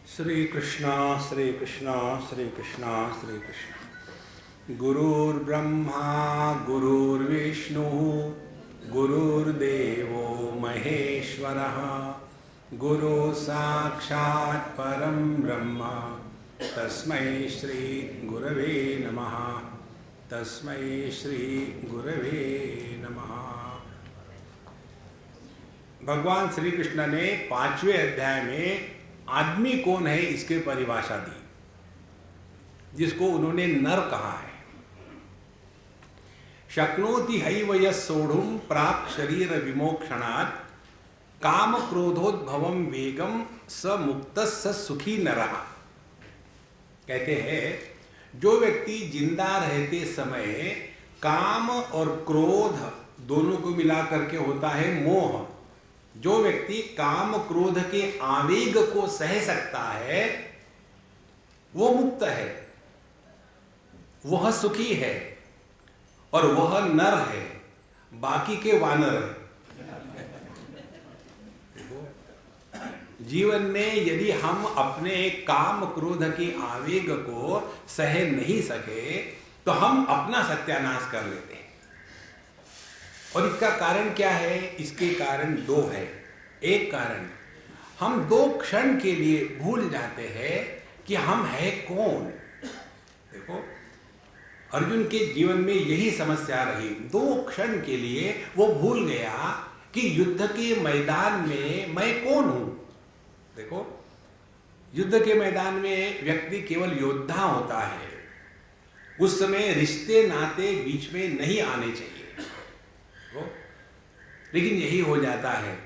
श्री कृष्णा श्री कृष्णा श्री कृष्णा श्री कृष्ण। गुरुर्ब्रह्मा गुरुर्विष्णु गुरुर्देवो महेश्वरः गुरु साक्षात् परं ब्रह्म तस्मै श्री गुरवे नमः। तस्मै श्री गुरवे नमः। भगवान श्री कृष्ण ने 5वें अध्याय में आदमी कौन है इसके परिभाषा दी, जिसको उन्होंने नर कहा है। शक्नोति हैव यः सोढुं प्राप्त शरीर विमोक्षणात् काम क्रोधोद्भवं वेगम स मुक्तः स सुखी नरः। कहते हैं जो व्यक्ति जिंदा रहते समय काम और क्रोध दोनों को मिला करके होता है मोह, जो व्यक्ति काम क्रोध के आवेग को सह सकता है वो मुक्त है, वह सुखी है और वह नर है, बाकी के वानर है। जीवन में यदि हम अपने काम क्रोध के आवेग को सह नहीं सके तो हम अपना सत्यानाश कर लेते हैं। और इसका कारण क्या है? इसके कारण दो है। एक कारण, हम 2 क्षण के लिए भूल जाते हैं कि हम है कौन। देखो, अर्जुन के जीवन में यही समस्या रही। 2 क्षण के लिए वो भूल गया कि युद्ध के मैदान में मैं कौन हूं। देखो, युद्ध के मैदान में व्यक्ति केवल योद्धा होता है, उस समय रिश्ते नाते बीच में नहीं आने चाहिए। लेकिन यही हो जाता है,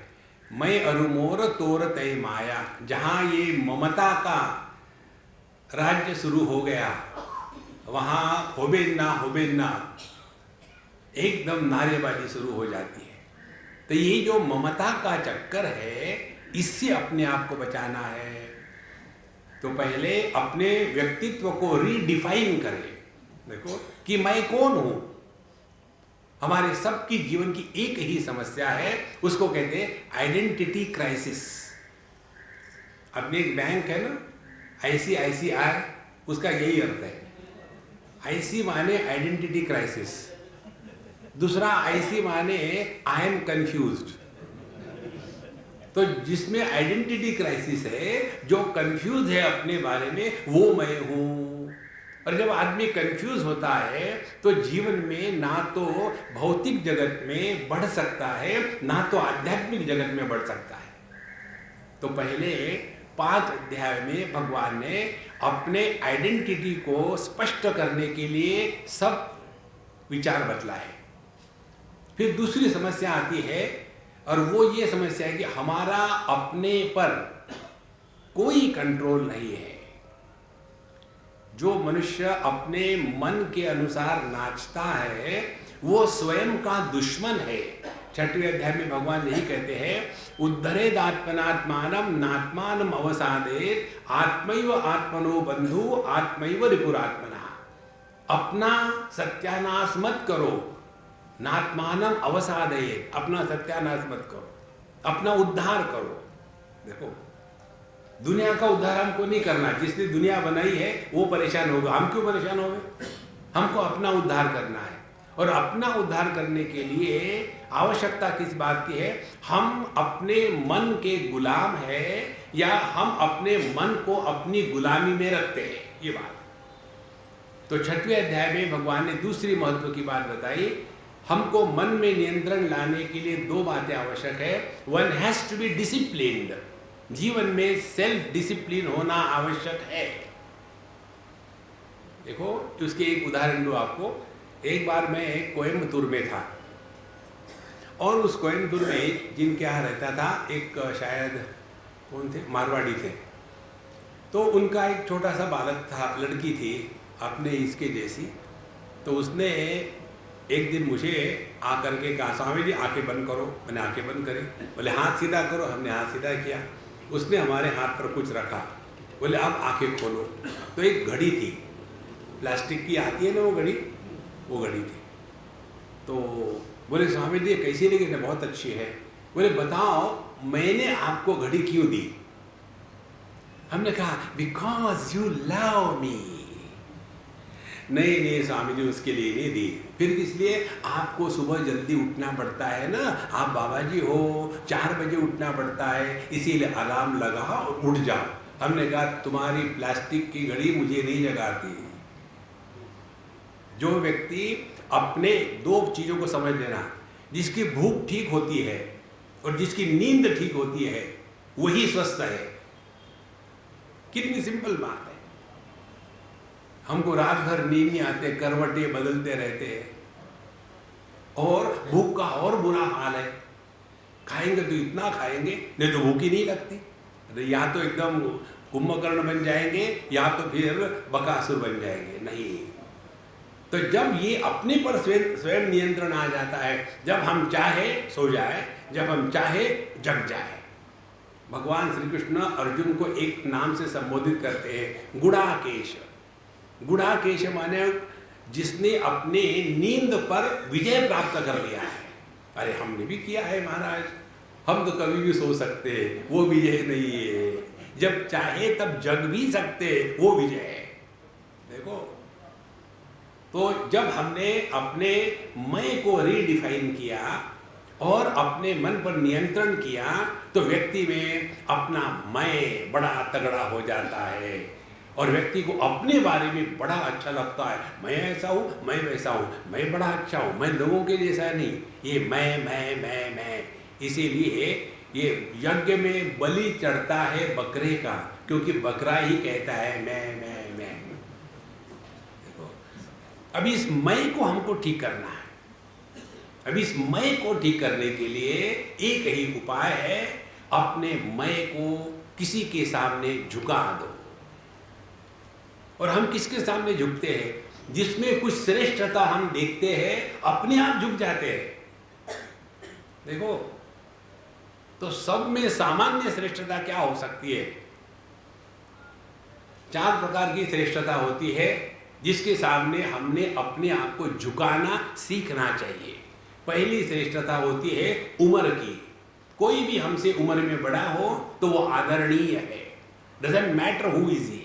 मैं अरुमोर तोर तय माया। जहां ये ममता का राज्य शुरू हो गया, वहां होबेन्ना एकदम नारेबाजी शुरू हो जाती है। तो ये जो ममता का चक्कर है, इससे अपने आप को बचाना है तो पहले अपने व्यक्तित्व को रीडिफाइन करें। देखो कि मैं कौन हूं। हमारे सबकी जीवन की एक ही समस्या है, उसको कहते हैं आइडेंटिटी क्राइसिस। अपने एक बैंक है ना, ICICI, उसका यही अर्थ है। IC माने आइडेंटिटी क्राइसिस, दूसरा IC माने आई एम कंफ्यूज्ड। तो जिसमें आइडेंटिटी क्राइसिस है, जो कंफ्यूज है अपने बारे में, वो मैं हूं। और जब आदमी कंफ्यूज होता है तो जीवन में ना तो भौतिक जगत में बढ़ सकता है, ना तो आध्यात्मिक जगत में बढ़ सकता है। तो पहले 5 अध्याय में भगवान ने अपने आइडेंटिटी को स्पष्ट करने के लिए सब विचार बतलाए। फिर दूसरी समस्या आती है, और वो ये समस्या है कि हमारा अपने पर कोई कंट्रोल नहीं है। जो मनुष्य अपने मन के अनुसार नाचता है वो स्वयं का दुश्मन है। 6वें अध्याय में भगवान यही कहते हैं, उद्धरेदात्मनात्मानं नात्मानम् अवसादेत् आत्मैव आत्मनो बंधु आत्मैव रिपुरात्मना। अपना सत्यानाश मत करो, नात्मानम् अवसादेत्, अपना सत्यानाश मत करो, अपना उद्धार करो। देखो, दुनिया का उद्धार हमको नहीं करना, जिसने दुनिया बनाई है वो परेशान होगा, हम क्यों परेशान होंगे? हमको अपना उद्धार करना है। और अपना उद्धार करने के लिए आवश्यकता किस बात की है? हम अपने मन के गुलाम है या हम अपने मन को अपनी गुलामी में रखते हैं, ये बात। तो 6वें अध्याय में भगवान ने दूसरी महत्व की बात बताई। हमको मन में नियंत्रण लाने के लिए 2 बातें आवश्यक है। One has to be disciplined. जीवन में सेल्फ डिसिप्लिन होना आवश्यक है। देखो, उसके एक उदाहरण दो आपको। एक बार मैं कोयम्बतूर में था और उस कोयम्बतूर में जिनके यहाँ रहता था एक, शायद कौन थे, मारवाड़ी थे। तो उनका एक छोटा सा बालक था, लड़की थी अपने इसके जैसी। तो उसने एक दिन मुझे आकर के कहा, स्वामी जी आंखें बंद करो। मैंने आंखें बंद करी। बोले हाथ सीधा करो। हमने हाथ सीधा किया। उसने हमारे हाथ पर कुछ रखा। बोले अब आंखें खोलो। तो एक घड़ी थी, प्लास्टिक की आती है ना वो घड़ी, वो घड़ी थी। तो बोले स्वामी जी कैसी लगी? बहुत अच्छी है। बोले बताओ मैंने आपको घड़ी क्यों दी? हमने कहा बिकॉज यू लव मी। नहीं नहीं स्वामी जी, उसके लिए नहीं दी। फिर किस लिए? आपको सुबह जल्दी उठना पड़ता है ना, आप बाबा जी हो, 4 बजे उठना पड़ता है, इसीलिए अलार्म लगाओ और उठ जाओ। हमने कहा तुम्हारी प्लास्टिक की घड़ी मुझे नहीं जगाती। जो व्यक्ति अपने 2 चीजों को समझ लेना, जिसकी भूख ठीक होती है और जिसकी नींद ठीक होती है, वही स्वस्थ है। कितनी सिंपल बात है। हमको रात भर नींद नहीं आते, करवटें बदलते रहते हैं, और भूख का और बुरा हाल है। खाएंगे तो इतना खाएंगे, नहीं तो भूख ही नहीं लगती। या तो एकदम कुंभकर्ण बन जाएंगे या तो फिर बकासुर बन जाएंगे। नहीं, तो जब ये अपने पर स्वयं नियंत्रण आ जाता है, जब हम चाहे सो जाए, जब हम चाहे जग जाए। भगवान श्री कृष्ण अर्जुन को एक नाम से संबोधित करते हैं, गुड़ाकेश। गुड़ाकेश माने जिसने अपने नींद पर विजय प्राप्त कर लिया है। अरे हमने भी किया है महाराज, हम तो कभी भी सो सकते हैं, वो विजय नहीं है। जब चाहे तब जग भी सकते, वो विजय है। देखो, तो जब हमने अपने मैं को रीडिफाइन किया और अपने मन पर नियंत्रण किया, तो व्यक्ति में अपना मैं बड़ा तगड़ा हो जाता है और व्यक्ति को अपने बारे में बड़ा अच्छा लगता है। मैं ऐसा हूँ, मैं वैसा हूँ, मैं बड़ा अच्छा हूँ, मैं लोगों के जैसा नहीं। ये मैं। इसीलिए ये यज्ञ में बलि चढ़ता है बकरे का, क्योंकि बकरा ही कहता है मैं। देखो, अभी इस मैं को हमको ठीक करना है। अभी इस मैं को ठीक करने के लिए एक ही उपाय है, अपने मैं को किसी के सामने झुका दो। और हम किसके सामने झुकते हैं? जिसमें कुछ श्रेष्ठता हम देखते हैं, अपने आप झुक जाते हैं। देखो, तो सब में सामान्य श्रेष्ठता क्या हो सकती है? 4 प्रकार की श्रेष्ठता होती है, जिसके सामने हमने अपने आप को झुकाना सीखना चाहिए। पहली श्रेष्ठता होती है उम्र की। कोई भी हमसे उम्र में बड़ा हो तो वो आदरणीय है, doesn't matter who is he.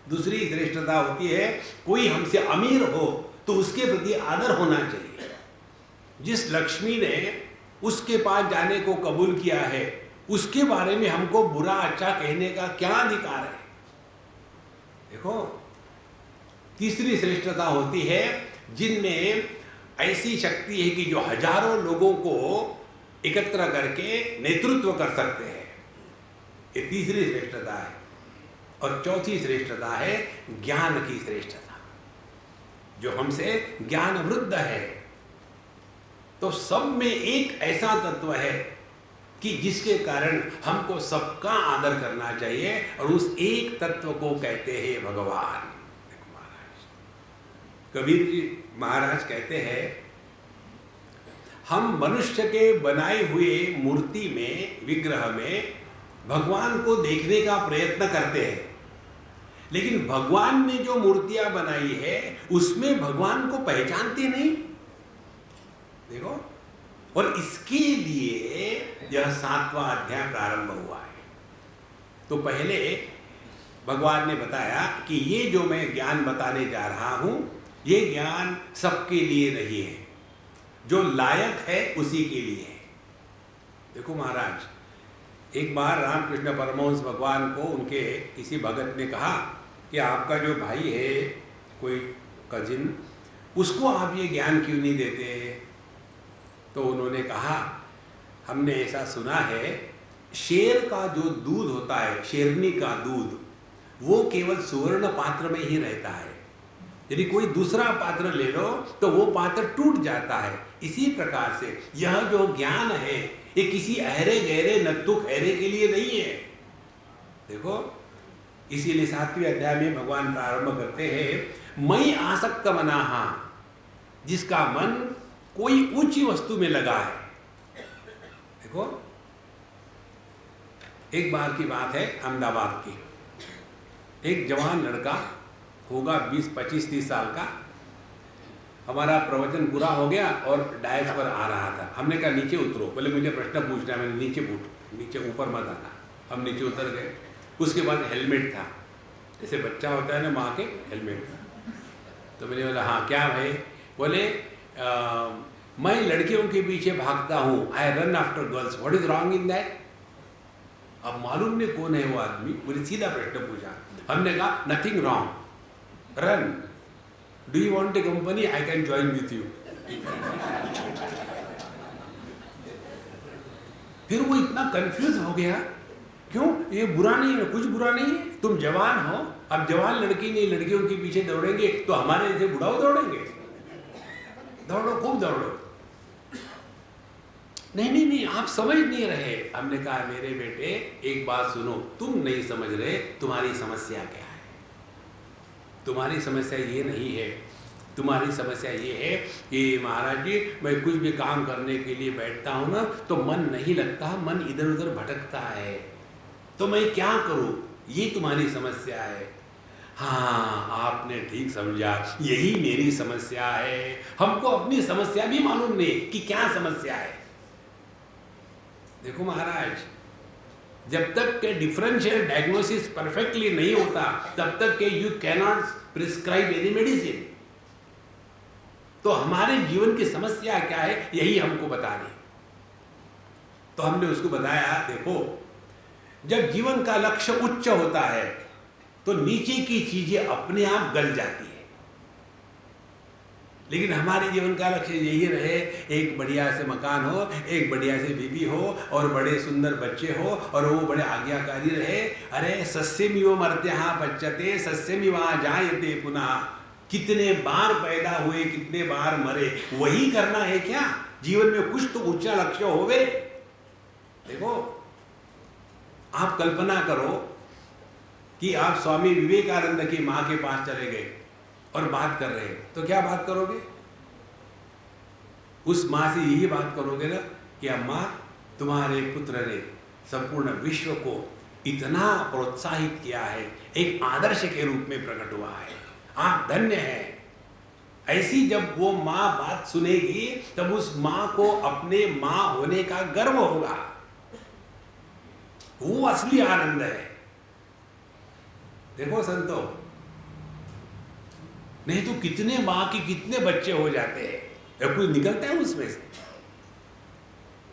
दूसरी श्रेष्ठता होती है कोई हमसे अमीर हो तो उसके प्रति आदर होना चाहिए। जिस लक्ष्मी ने उसके पास जाने को कबूल किया है, उसके बारे में हमको बुरा अच्छा कहने का क्या अधिकार है? देखो, तीसरी श्रेष्ठता होती है जिनमें ऐसी शक्ति है कि जो हजारों लोगों को एकत्र करके नेतृत्व कर सकते हैं। ये तीसरी श्रेष्ठता है। और चौथी श्रेष्ठता है ज्ञान की श्रेष्ठता, जो हमसे ज्ञान वृद्ध है। तो सब में एक ऐसा तत्व है कि जिसके कारण हमको सबका आदर करना चाहिए, और उस एक तत्व को कहते हैं भगवान। कबीर जी महाराज कहते हैं, हम मनुष्य के बनाए हुए मूर्ति में, विग्रह में भगवान को देखने का प्रयत्न करते हैं, लेकिन भगवान ने जो मूर्तियां बनाई है उसमें भगवान को पहचानते नहीं। देखो, और इसके लिए यह 7वां अध्याय प्रारंभ हुआ है। तो पहले भगवान ने बताया कि ये जो मैं ज्ञान बताने जा रहा हूं, ये ज्ञान सबके लिए नहीं है, जो लायक है उसी के लिए है। देखो महाराज, एक बार रामकृष्ण परमहंस भगवान को उनके किसी भगत ने कहा कि आपका जो भाई है, कोई कजिन, उसको आप ये ज्ञान क्यों नहीं देते? तो उन्होंने कहा, हमने ऐसा सुना है, शेर का जो दूध होता है, शेरनी का दूध, वो केवल सुवर्ण पात्र में ही रहता है। यदि कोई दूसरा पात्र ले लो तो वो पात्र टूट जाता है। इसी प्रकार से यह जो ज्ञान है, ये किसी अहरे गहरे नत्थु खैरे के लिए नहीं है। देखो, इसीलिए 7वें अध्याय में भगवान प्रारंभ करते हैं, मैं आसक्त मनाहा, जिसका मन कोई ऊंची वस्तु में लगा है। देखो, एक बार की बात है, अहमदाबाद की, एक जवान लड़का होगा 20-25-30 साल का, हमारा प्रवचन पूरा हो गया और डायस पर आ रहा था। हमने कहा नीचे उतरो, बोले मुझे प्रश्न पूछना है। मैंने नीचे ऊपर मत आना। हम नीचे उतर गए। उसके बाद हेलमेट था, जैसे बच्चा होता है ना माँ के, हेलमेट था। तो मैंने बोला हाँ क्या भाई? बोले मैं लड़कियों के पीछे भागता हूँ, I run after girls, what is wrong in that? अब मालूम नहीं कौन है वो आदमी, मुझे सीधा प्रश्न पूछा। हमने कहा nothing wrong, run, do you want a company, I can join with you. फिर वो इतना कंफ्यूज हो गया, क्यों? ये बुरा नहीं है, कुछ बुरा नहीं है, तुम जवान हो, अब जवान लड़की नहीं लड़कियों के पीछे दौड़ेंगे तो हमारे जैसे बुढ़ाओ दौड़ेंगे? दौड़ो, खूब दौड़ो। नहीं नहीं नहीं, आप समझ नहीं रहे। हमने कहा मेरे बेटे एक बात सुनो, तुम नहीं समझ रहे, तुम्हारी समस्या क्या है? तुम्हारी समस्या ये नहीं है, तुम्हारी समस्या ये है कि महाराज जी मैं कुछ भी काम करने के लिए बैठता हूँ ना तो मन नहीं लगता, मन इधर उधर भटकता है, तो मैं क्या करूँ? ये तुम्हारी समस्या है। हाँ आपने ठीक समझा, यही मेरी समस्या है। हमको अपनी समस्या भी मालूम नहीं कि क्या समस्या है। देखो महाराज, जब तक के डिफरेंशियल डायग्नोसिस परफेक्टली नहीं होता तब तक के you cannot prescribe any medicine. तो हमारे जीवन की समस्या क्या है यही हमको बतानी। तो हमने उसको बताया, देखो जब जीवन का लक्ष्य उच्च होता है तो नीचे की चीजें अपने आप गल जाती है, लेकिन हमारे जीवन का लक्ष्य यही रहे, एक बढ़िया से मकान हो, एक बढ़िया से बीबी हो और बड़े सुंदर बच्चे हो और वो बड़े आज्ञाकारी रहे। अरे सस्यमिव मर्त्यः पच्यते सस्यमिव जायते पुनः, कितने बार पैदा हुए कितने बार मरे, वही करना है क्या? जीवन में कुछ तो ऊंचा लक्ष्य होवे। देखो आप कल्पना करो कि आप स्वामी विवेकानंद की मां के पास चले गए और बात कर रहे हैं, तो क्या बात करोगे? उस मां से यही बात करोगे ना कि अम्मा तुम्हारे पुत्र ने संपूर्ण विश्व को इतना प्रोत्साहित किया है, एक आदर्श के रूप में प्रकट हुआ है, आप धन्य हैं। ऐसी जब वो मां बात सुनेगी तब उस मां को अपने मां होने का गर्व होगा, वो असली आनंद है। देखो संतो, नहीं तो कितने मां के कितने बच्चे हो जाते हैं, या कोई निकलता है उसमें से।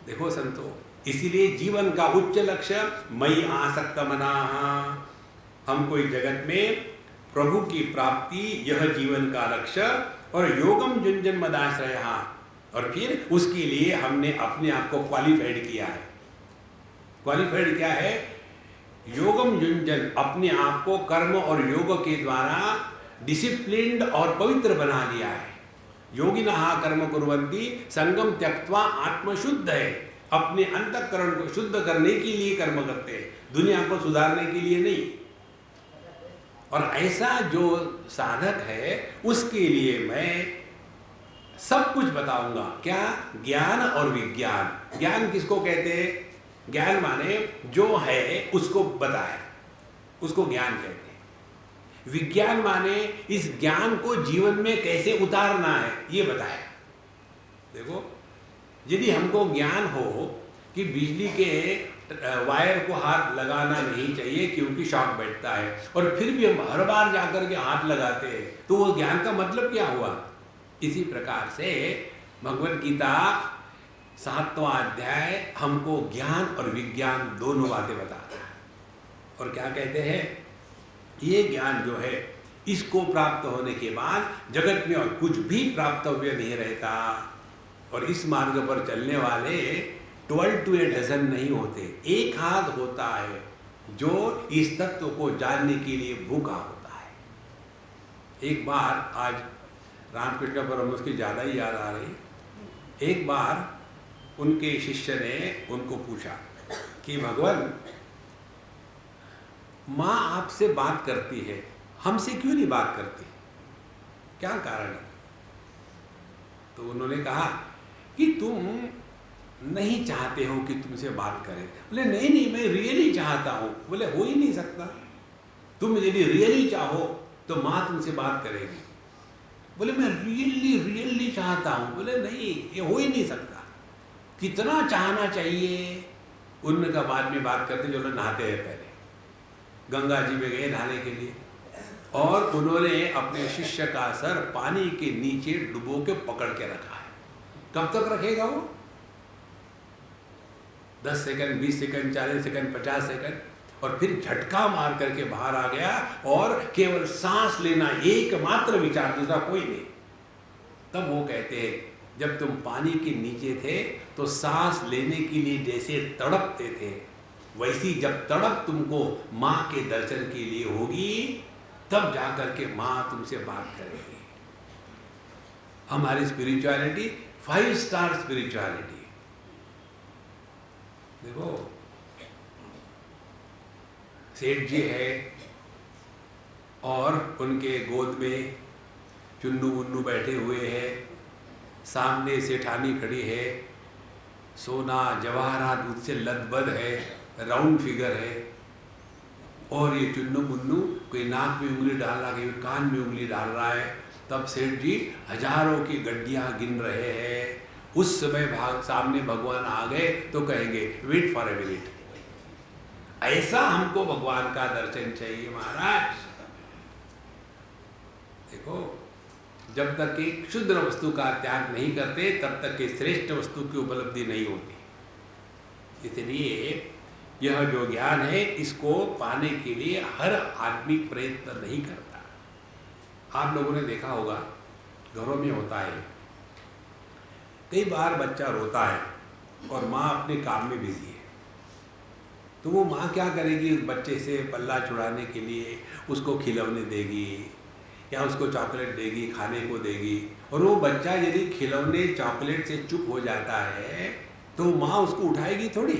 देखो संतो, इसीलिए जीवन का उच्च लक्ष्य मयि आसक्त मनाः, हमको इस जगत में प्रभु की प्राप्ति यह जीवन का लक्ष्य, और योगम जुंजन मदाश्रयः, और फिर उसके लिए हमने अपने आप को क्वालिफाइड किया है। क्वालिफाइड क्या है? योगम जुंजन, अपने आप को कर्म और योग के द्वारा डिसिप्लिन्ड और पवित्र बना लिया है। योगिनः कर्म कुर्वन्ति संगम त्यक्त्वा आत्मशुद्ध है, अपने अंतःकरण को शुद्ध करने के लिए कर्म करते हैं, दुनिया को सुधारने के लिए नहीं। और ऐसा जो साधक है उसके लिए मैं सब कुछ बताऊंगा। क्या? ज्ञान और विज्ञान। ज्ञान किसको कहते हैं? ज्ञान माने जो है उसको बताया, उसको ज्ञान कहते हैं। विज्ञान माने इस ज्ञान को जीवन में कैसे उतारना है ये बताया। देखो, यदि हमको ज्ञान हो कि बिजली के वायर को हाथ लगाना नहीं चाहिए क्योंकि शॉक बैठता है, और फिर भी हम हर बार जाकर के हाथ लगाते हैं, तो वो ज्ञान का मतलब क्या हुआ? इसी प्रकार से भगवद गीता 7वां अध्याय हमको ज्ञान और विज्ञान दोनों बातें बताता है। और क्या कहते हैं? ये ज्ञान जो है इसको प्राप्त होने के बाद जगत में और कुछ भी प्राप्तव्य नहीं रहता, और इस मार्ग पर चलने वाले 12 to a dozen नहीं होते, एक हाथ होता है जो इस तत्व को जानने के लिए भूखा होता है। एक बार, आज रामकृष्ण परमहंस की ज़्यादा ही याद आ रही, एक बार उनके शिष्य ने उनको पूछा कि भगवान, माँ आपसे बात करती है, हमसे क्यों नहीं बात करती, क्या कारण है? तो उन्होंने कहा कि तुम नहीं चाहते हो कि तुमसे बात करें। बोले नहीं नहीं, मैं रियली चाहता हूँ। बोले हो ही नहीं सकता, तुम यदि रियली चाहो तो माँ तुमसे बात करेगी। बोले मैं रियली चाहता हूँ। बोले नहीं, ये हो ही नहीं सकता, कितना चाहना चाहिए। उनका बाद में बात करते जो लोग नहाते हैं पहले, गंगा जी में गए नहाने के लिए, और उन्होंने अपने शिष्य का सर पानी के नीचे डुबो के पकड़ के रखा है। कब तक रखेगा वो? 10 सेकंड, 20 सेकंड, 40 सेकंड, 50 सेकंड, और फिर झटका मार करके बाहर आ गया और केवल सांस लेना एकमात्र विचार, दूसरा कोई नहीं। तब वो कहते हैं जब तुम पानी के नीचे थे तो सांस लेने के लिए जैसे तड़पते थे, वैसी जब तड़प तुमको माँ के दर्शन के लिए होगी तब जाकर के माँ तुमसे बात करेगी। हमारी स्पिरिचुअलिटी 5 स्टार स्पिरिचुअलिटी। देखो सेठ जी है और उनके गोद में चुन्नू मुन्नू बैठे हुए हैं, सामने सेठानी खड़ी है, सोना जवाहरात उससे लदबद है, राउंड फिगर है, और ये चुन्नू मुन्नू कोई नाक में उंगली डाल रहा है, कान में उंगली डाल रहा है। तब सेठ जी हजारों की गड्डियां गिन रहे हैं। उस समय सामने भगवान आ गए तो कहेंगे वेट फॉर ए मिनट। ऐसा हमको भगवान का दर्शन चाहिए महाराज। देखो जब तक कि क्षुद्र वस्तु का त्याग नहीं करते तब तक कि श्रेष्ठ वस्तु की उपलब्धि नहीं होती। इसलिए यह जो ज्ञान है इसको पाने के लिए हर आदमी प्रयत्न नहीं करता। आप लोगों ने देखा होगा घरों में होता है, कई बार बच्चा रोता है और माँ अपने काम में बिजी है, तो वो माँ क्या करेगी, उस बच्चे से पल्ला छुड़ाने के लिए उसको खिलौने देगी या उसको चॉकलेट देगी, खाने को देगी, और वो बच्चा यदि खिलौने चॉकलेट से चुप हो जाता है तो माँ उसको उठाएगी थोड़ी।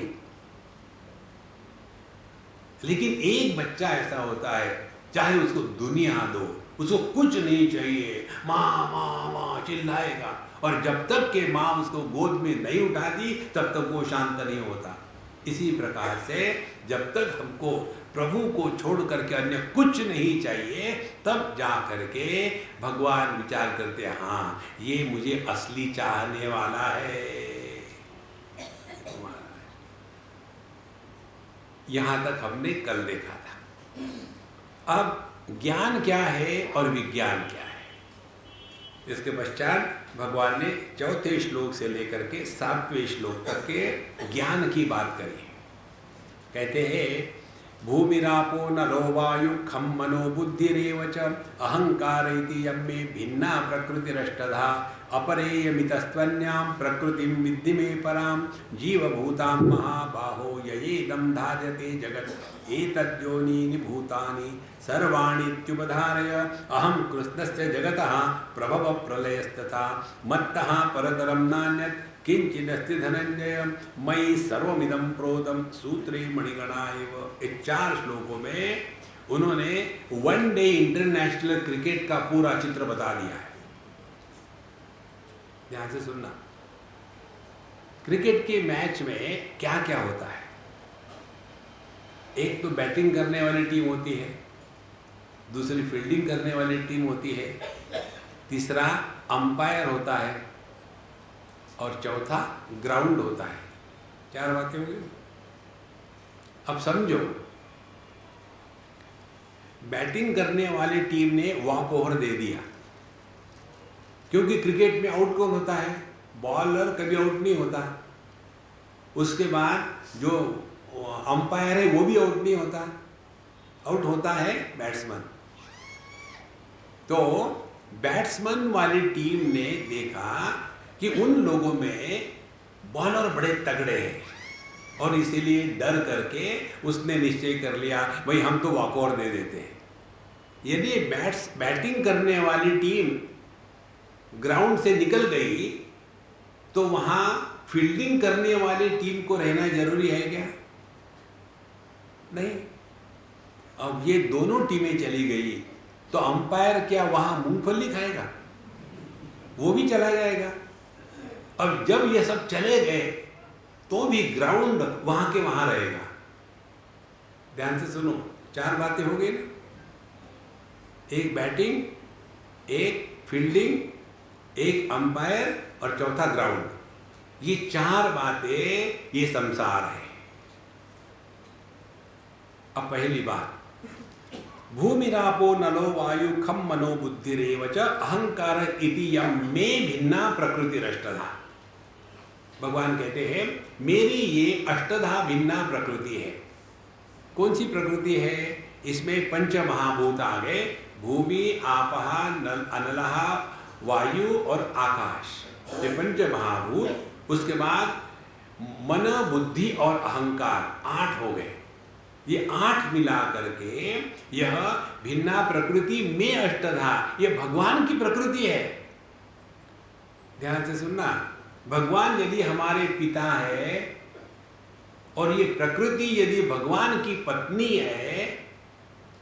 लेकिन एक बच्चा ऐसा होता है चाहे उसको दुनिया दो, उसको कुछ नहीं चाहिए, माँ माँ माँ चिल्लाएगा, और जब तक के माँ उसको गोद में नहीं उठाती तब तक वो शांत नहीं होता। इसी प्रकार से जब तक हमको प्रभु को छोड़ करके अन्य कुछ नहीं चाहिए तब जा करके भगवान विचार करते हैं हाँ ये मुझे असली चाहने वाला है। यहाँ तक हमने कल देखा था। अब ज्ञान क्या है और विज्ञान क्या है, इसके पश्चात भगवान ने 4थे श्लोक से लेकर के 7वें श्लोक तक के ज्ञान की बात करी है। कहते हैं भूमिरापो नरो वायु खम मनो बुद्धिरेव च अहंकार इति यम्मे भिन्ना प्रकृतिरष्टधा अपरेयमितस्त्वन्यां प्रकृतिं विद्धि मे परां जीवभूतां महाबाहो ययेदं धार्यते जगत् एतद्योनीनि भूतानि सर्वाणीत्युपधारय अहं कृष्णस्य जगतः प्रभव प्रलयस्तथा मत्तः परतरं नान्यत् किंचिदस्ति धनंजय मयि सर्वमिदं प्रोतं सूत्रे मणिगणा एव। 4 श्लोकों में उन्होंने 1 डे इंटरनेशनल क्रिकेट का पूरा चित्र बता दिया है। ध्यान से सुनना, क्रिकेट के मैच में क्या क्या होता है। एक तो बैटिंग करने वाली टीम होती है, दूसरी फील्डिंग करने वाली टीम होती है, तीसरा अंपायर होता है और चौथा ग्राउंड होता है। 4 बातें होंगी। अब समझो, बैटिंग करने वाली टीम ने वॉक ओवर दे दिया, क्योंकि क्रिकेट में आउट कौन होता है, बॉलर कभी आउट नहीं होता। उसके बाद जो अंपायर है वो भी आउट नहीं होता, आउट होता है बैट्समैन। तो बैट्समैन वाली टीम ने देखा कि उन लोगों में बॉलर बड़े तगड़े हैं और इसीलिए डर करके उसने निश्चय कर लिया भाई हम तो वॉकओवर दे देते हैं। यदि बैटिंग करने वाली टीम ग्राउंड से निकल गई तो वहां फील्डिंग करने वाली टीम को रहना जरूरी है क्या? नहीं। अब ये दोनों टीमें चली गई तो अंपायर क्या वहां मूंगफली खाएगा? वो भी चला जाएगा। अब जब ये सब चले गए तो भी ग्राउंड वहां के वहां रहेगा। ध्यान से सुनो, 4 बातें हो गई ना, एक बैटिंग, एक फील्डिंग, एक अंपायर और चौथा ग्राउंड। ये 4 बातें ये संसार है। अब पहली बात, भूमिरापो नलो वायु खम मनो बुद्धिरेव च अहंकार इति यम में भिन्ना प्रकृतिरष्टधा। भगवान कहते हैं मेरी ये अष्टधा भिन्ना प्रकृति है। कौन सी प्रकृति है? इसमें पंच महाभूत आ गए, भूमि, आपः, अनलः, वायु और आकाश, ये पंच महाभूत। उसके बाद मन, बुद्धि और अहंकार, 8 हो गए। ये 8 मिला करके यह भिन्ना प्रकृति में अष्टधा, ये भगवान की प्रकृति है। ध्यान से सुनना, भगवान यदि हमारे पिता है और ये प्रकृति यदि भगवान की पत्नी है,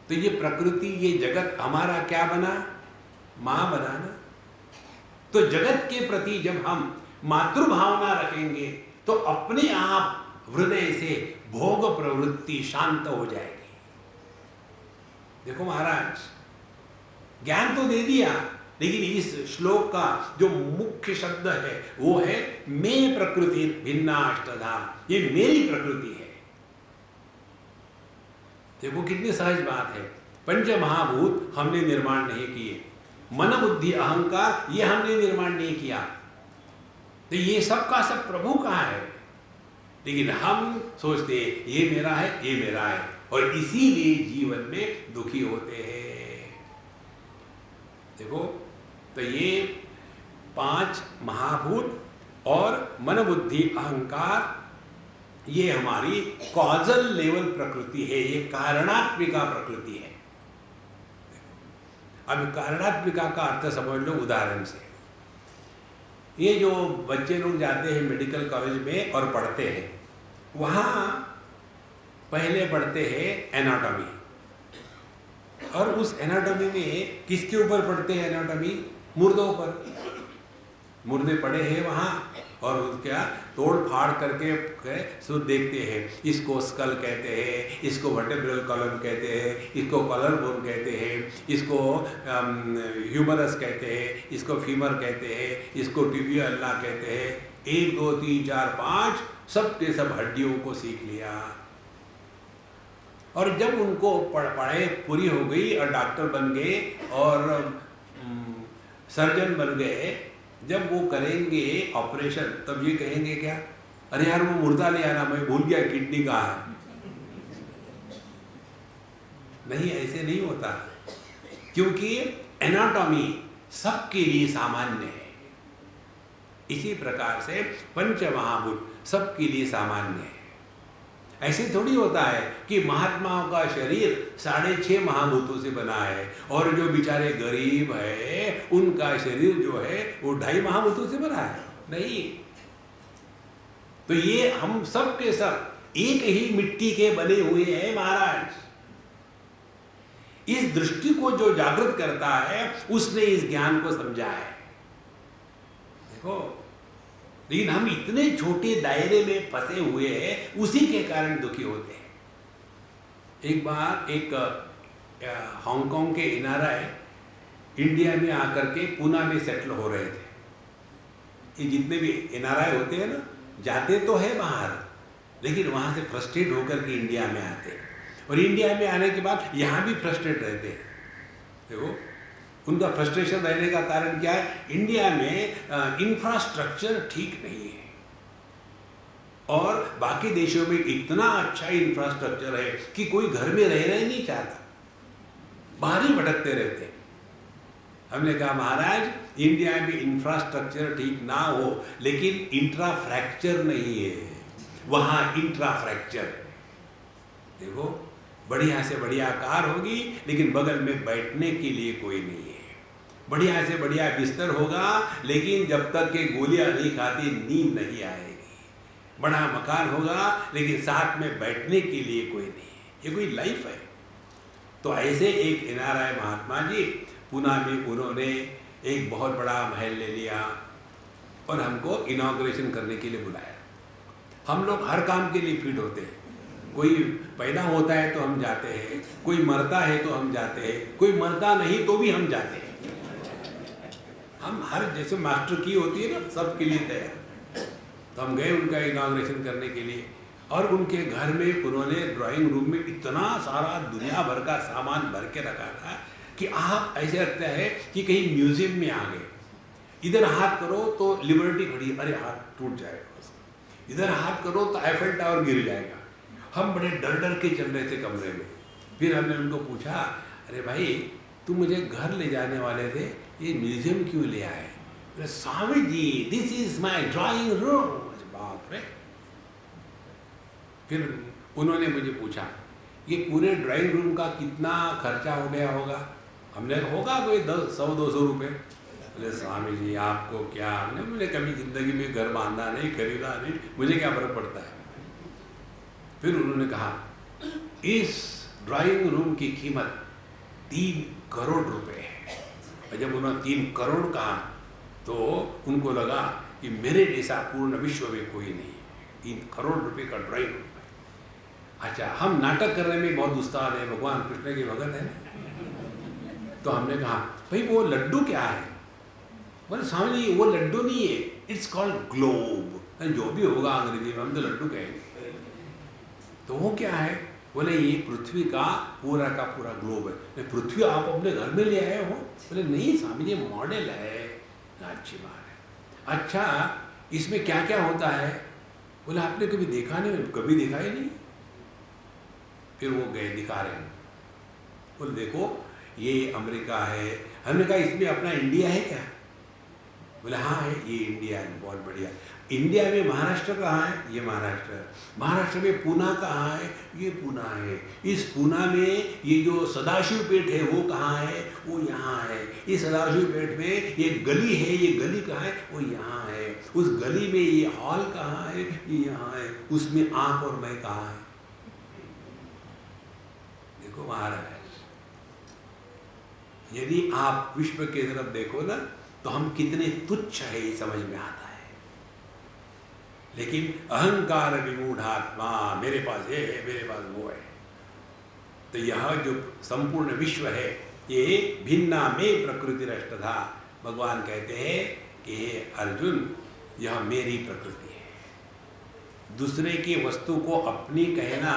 तो ये प्रकृति, ये जगत हमारा क्या बना? मां बना ना। तो जगत के प्रति जब हम मातृभावना रखेंगे तो अपने आप हृदय से भोग प्रवृत्ति शांत हो जाएगी। देखो महाराज, ज्ञान तो दे दिया, लेकिन इस श्लोक का जो मुख्य शब्द है वो है मैं प्रकृति भिन्ना अष्टधा, ये मेरी प्रकृति है। देखो कितनी सहज बात है। पंच महाभूत हमने निर्माण नहीं किए, मन, बुद्धि, अहंकार ये हमने निर्माण नहीं किया, तो ये सब का सब प्रभु का है। लेकिन हम सोचते ये मेरा है, ये मेरा है, और इसीलिए जीवन में दुखी होते हैं। देखो, तो ये 5 महाभूत और मन, बुद्धि, अहंकार, ये हमारी कॉजल लेवल प्रकृति है, ये कारणात्मिका प्रकृति है। अब कारणात्मिका का अर्थ समझ लो उदाहरण से। ये जो बच्चे लोग जाते हैं मेडिकल कॉलेज में और पढ़ते हैं, वहाँ पहले पढ़ते हैं एनाटॉमी, और उस एनाटॉमी में किसके ऊपर पढ़ते हैं एनाटॉमी? मुर्दों पर। मुर्दे पड़े हैं वहाँ, और उसका तोड़ फाड़ करके सो देखते हैं। इसको स्कल कहते हैं, इसको वर्टेब्रल कॉलम कहते हैं, इसको कॉलर बोन कहते हैं, इसको ह्यूमरस कहते हैं, इसको फीमर कहते हैं, इसको टिबिया कहते हैं। 1 2 3 4 5 सब के सब हड्डियों को सीख लिया। और जब उनको पढ़ाई पूरी हो गई और डॉक्टर बन गए और सर्जन बन गए, जब वो करेंगे ऑपरेशन, तब ये कहेंगे क्या? अरे यार वो मुर्दा ले आना, मैं भूल गया किडनी कहाँ है। नहीं, ऐसे नहीं होता, क्योंकि एनाटॉमी सबके लिए सामान्य है। इसी प्रकार से पंच महाभूत सबके लिए सामान्य है। ऐसे थोड़ी होता है कि महात्माओं का शरीर 6.5 महाभूतों से बना है, और जो बेचारे गरीब है उनका शरीर जो है वो 2.5 महाभूतों से बना है। नहीं, तो ये हम सब के सब एक ही मिट्टी के बने हुए हैं महाराज। इस दृष्टि को जो जागृत करता है उसने इस ज्ञान को समझा है। देखो, लेकिन हम इतने छोटे दायरे में फंसे हुए हैं, उसी के कारण दुखी होते हैं। एक बार एक हांगकांग के एनआरआई इंडिया में आकर के पूना में सेटल हो रहे थे। ये जितने भी एनआरआई होते हैं ना, जाते तो है बाहर, लेकिन वहाँ से फ्रस्ट्रेट होकर के इंडिया में आते हैं, और इंडिया में आने के बाद यहाँ भी फ्रस्ट्रेट रहते हैं। देखो, उनका फ्रस्ट्रेशन रहने का कारण क्या है? इंडिया में इंफ्रास्ट्रक्चर ठीक नहीं है, और बाकी देशों में इतना अच्छा इंफ्रास्ट्रक्चर है कि कोई घर में रहना ही नहीं चाहता, बाहर ही भटकते रहते हैं। हमने कहा महाराज, इंडिया में इंफ्रास्ट्रक्चर ठीक ना हो, लेकिन इंट्राफ्रैक्चर नहीं है, वहाँ इंट्राफ्रैक्चर है। देखो, बढ़िया से बढ़िया कार होगी, लेकिन बगल में बैठने के लिए कोई नहीं है। बढ़िया से बढ़िया बिस्तर होगा, लेकिन जब तक के गोलियां नहीं खाती नींद नहीं आएगी। बड़ा मकान होगा, लेकिन साथ में बैठने के लिए कोई नहीं है। ये कोई लाइफ है? तो ऐसे एक एनआरआई महात्मा जी पूना में, उन्होंने एक बहुत बड़ा महल ले लिया और हमको इनॉग्रेशन करने के लिए बुलाया। हम लोग हर काम के लिए फिट होते हैं। कोई पैदा होता है तो हम जाते हैं, कोई मरता है तो हम जाते हैं, कोई मरता नहीं तो भी हम जाते हैं। हम हर, जैसे मास्टर की होती है ना, सबके लिए तैयार। तो हम गए उनका इनॉग्रेशन करने के लिए, और उनके घर में उन्होंने ड्राइंग रूम में इतना सारा दुनिया भर का सामान भर के रखा था कि आप ऐसे लगता है कि कहीं म्यूजियम में आ गए। इधर हाथ करो तो लिबर्टी खड़ी, अरे हाथ टूट जाएगा उसका। इधर हाथ करो तो आईफल टावर गिर जाएगा। हम बड़े डर डर के चल रहे थे कमरे में। फिर हमने उनको पूछा, अरे भाई तुम मुझे घर ले जाने वाले थे, ये म्यूजियम क्यों ले आए? Swami ji this is my drawing room. बाप रे। फिर उन्होंने मुझे पूछा, ये पूरे ड्राइंग रूम का कितना खर्चा हो गया होगा? हमने होगा कोई 100-200 रुपये। बोले स्वामी जी आपको क्या, हमने कभी ज़िंदगी में घर बांधा नहीं, खरीदा नहीं, मुझे क्या फर्क पड़ता है। फिर उन्होंने कहा इस ड्राइंग रूम की कीमत 3 करोड़ रुपए है। और जब उन्होंने 3 करोड़ कहा तो उनको लगा कि मेरे जैसा पूर्ण विश्व में कोई नहीं है। 3 करोड़ रुपए का ड्राइंग रूम है। अच्छा, हम नाटक करने में बहुत उस्ताद है, भगवान कृष्ण के भगत है। तो हमने कहा भाई वो लड्डू क्या है? बोले स्वामी जी वो लड्डू नहीं है, इट्स कॉल्ड ग्लोब। जो भी होगा अंग्रेजी में, हम तो लड्डू कहेंगे। तो वो क्या है? बोले ये पृथ्वी का पूरा ग्लोब है। पृथ्वी आप अपने घर में ले आए हो? बोले नहीं स्वामी जी मॉडल है। अच्छी बात है। अच्छा इसमें क्या क्या होता है? बोले आपने कभी देखा नहीं? कभी देखा ही नहीं। फिर वो गए दिखा रहे हैं। बोले देखो ये अमेरिका है। हमने कहा इसमें अपना इंडिया है क्या? बोले हाँ है, ये इंडिया है। बहुत बढ़िया। इंडिया में महाराष्ट्र कहाँ है? ये महाराष्ट्र है। महाराष्ट्र में पूना कहाँ है? ये पूना है। इस पूना में ये जो सदाशिव पेठ है वो कहाँ है? वो यहाँ है। इस सदाशिव पेठ में ये गली है, ये गली कहाँ है? वो यहाँ है। उस गली में ये हॉल कहाँ है? ये यहाँ है। उसमें आप और मैं कहाँ है? देखो महाराज, यदि आप विश्व की तरफ देखो ना तो हम कितने तुच्छ है ये समझ में आता है। लेकिन अहंकार विमूढ़ात्मा, मेरे पास ये है, मेरे पास वो है। तो यह जो संपूर्ण विश्व है ये भिन्ना में प्रकृति रष्टधा। भगवान कहते हैं कि हे अर्जुन यह मेरी प्रकृति है। दूसरे की वस्तु को अपनी कहना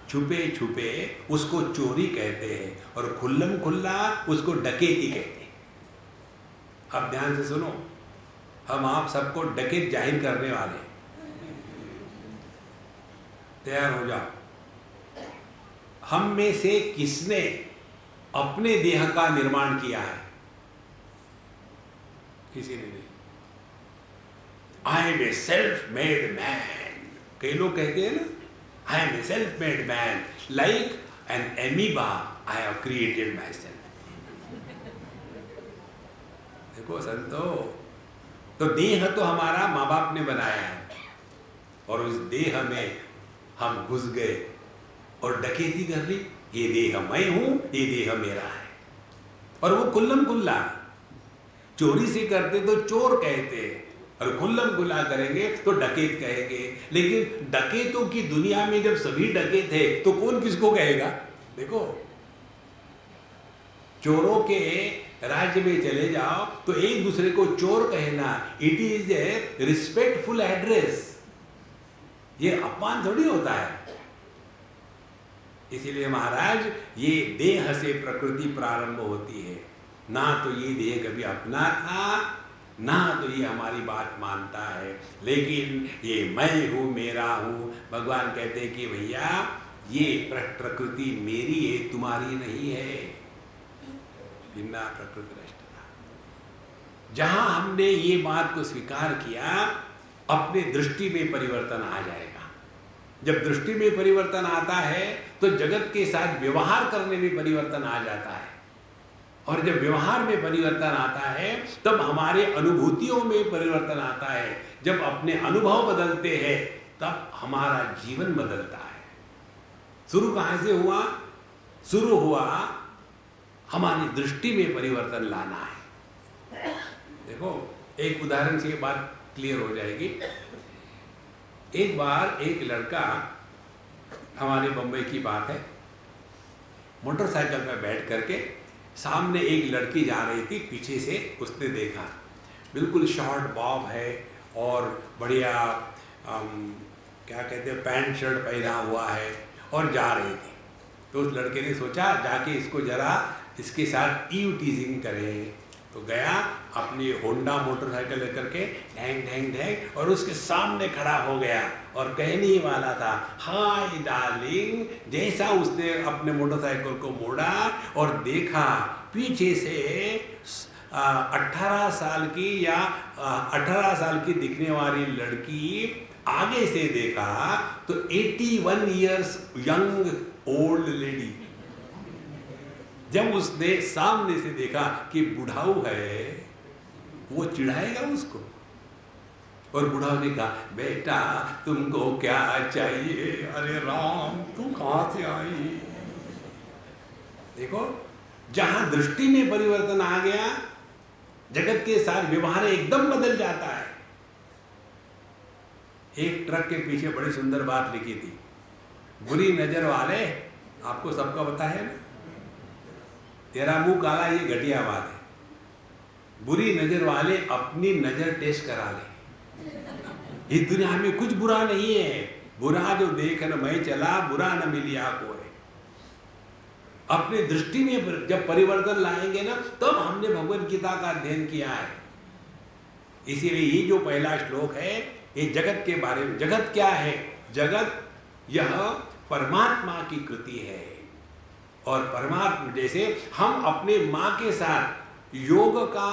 छुपे छुपे उसको चोरी कहते हैं, और खुल्लम खुल्ला उसको डकैती कहते हैं। अब ध्यान से सुनो, हम आप सबको डकैत जाहिर करने वाले। तैयार हो जाओ। हम में से किसने अपने देह का निर्माण किया है? किसी ने नहीं। I am a self made man. कई लोग कहते हैं ना, I am a self made man, like an amoeba I have created myself. देखो संतो, तो देह तो हमारा माँ बाप ने बनाया है, और उस देह में हम घुस गए और डकैती कर ली। ये देह मैं हूं, ये देह मेरा है। और वो कुल्लम कुल्ला चोरी से करते तो चोर कहते, और खुल्लम खुल्ला करेंगे तो डकैत कहेंगे। लेकिन डकैतों की दुनिया में जब सभी डकैत है तो कौन किसको कहेगा? देखो चोरों के राज्य में चले जाओ तो एक दूसरे को चोर कहना, it is a respectful address. ये अपमान थोड़ी होता है। इसीलिए महाराज ये देह से प्रकृति प्रारंभ होती है। ना तो ये देह कभी अपना था, ना तो ये हमारी बात मानता है, लेकिन ये मैं हूँ, मेरा हूँ। भगवान कहते हैं कि भैया ये प्रकृति मेरी है, तुम्हारी नहीं है। भिन्ना प्रकृति रष्टता। जहां हमने ये बात को स्वीकार किया, अपने दृष्टि में परिवर्तन आ जाएगा। जब दृष्टि में परिवर्तन आता है तो जगत के साथ व्यवहार करने में परिवर्तन आ जाता है, और जब व्यवहार में परिवर्तन आता है तब हमारे अनुभूतियों में परिवर्तन आता है। जब अपने अनुभव बदलते हैं तब हमारा जीवन बदलता है। शुरू कहाँ से हुआ? शुरू हुआ हमारी दृष्टि में परिवर्तन लाना है। देखो एक उदाहरण से ये बात क्लियर हो जाएगी। एक बार एक लड़का, हमारे बम्बई की बात है, मोटरसाइकिल में बैठ करके सामने एक लड़की जा रही थी, पीछे से उसने देखा, बिल्कुल शॉर्ट बॉब है और बढ़िया क्या कहते हैं, पैंट शर्ट पहना हुआ है और जा रही थी। तो उस लड़के ने सोचा जाके इसको जरा इसके साथ ईव टीजिंग करें। तो गया अपनी होंडा मोटरसाइकिल लेकर के ढैंग ढैंग ढैंग और उसके सामने खड़ा हो गया और कहने ही वाला था, हाय डार्लिंग। जैसा उसने अपने मोटरसाइकिल को मोड़ा और देखा पीछे से 18 साल की या 18 साल की दिखने वाली लड़की, आगे से देखा तो 81 इयर्स यंग ओल्ड लेडी। जब उसने सामने से देखा कि बुढ़ाऊ है, वो चिढ़ाएगा उसको। और बुढ़ाऊ ने कहा, बेटा तुमको क्या चाहिए? अरे राम, तू कहां से आई? देखो, जहां दृष्टि में परिवर्तन आ गया, जगत के साथ व्यवहार एकदम बदल जाता है। एक ट्रक के पीछे बड़ी सुंदर बात लिखी थी, बुरी नजर वाले, आपको सबका पता है ना, तेरा मुंह काला, ये घटिया बात है। बुरी नजर वाले अपनी नजर टेस्ट करा ले। इस दुनिया में कुछ बुरा नहीं है, बुरा जो देख न मैं चला, बुरा न मिलिया कोई। अपनी दृष्टि में जब परिवर्तन लाएंगे ना, तब हमने भगवद गीता का अध्ययन किया है। इसीलिए ये जो पहला श्लोक है, ये जगत के बारे में। जगत क्या है? जगत यह परमात्मा की कृति है। और परमात्मा, जैसे हम अपने माँ के साथ योग का,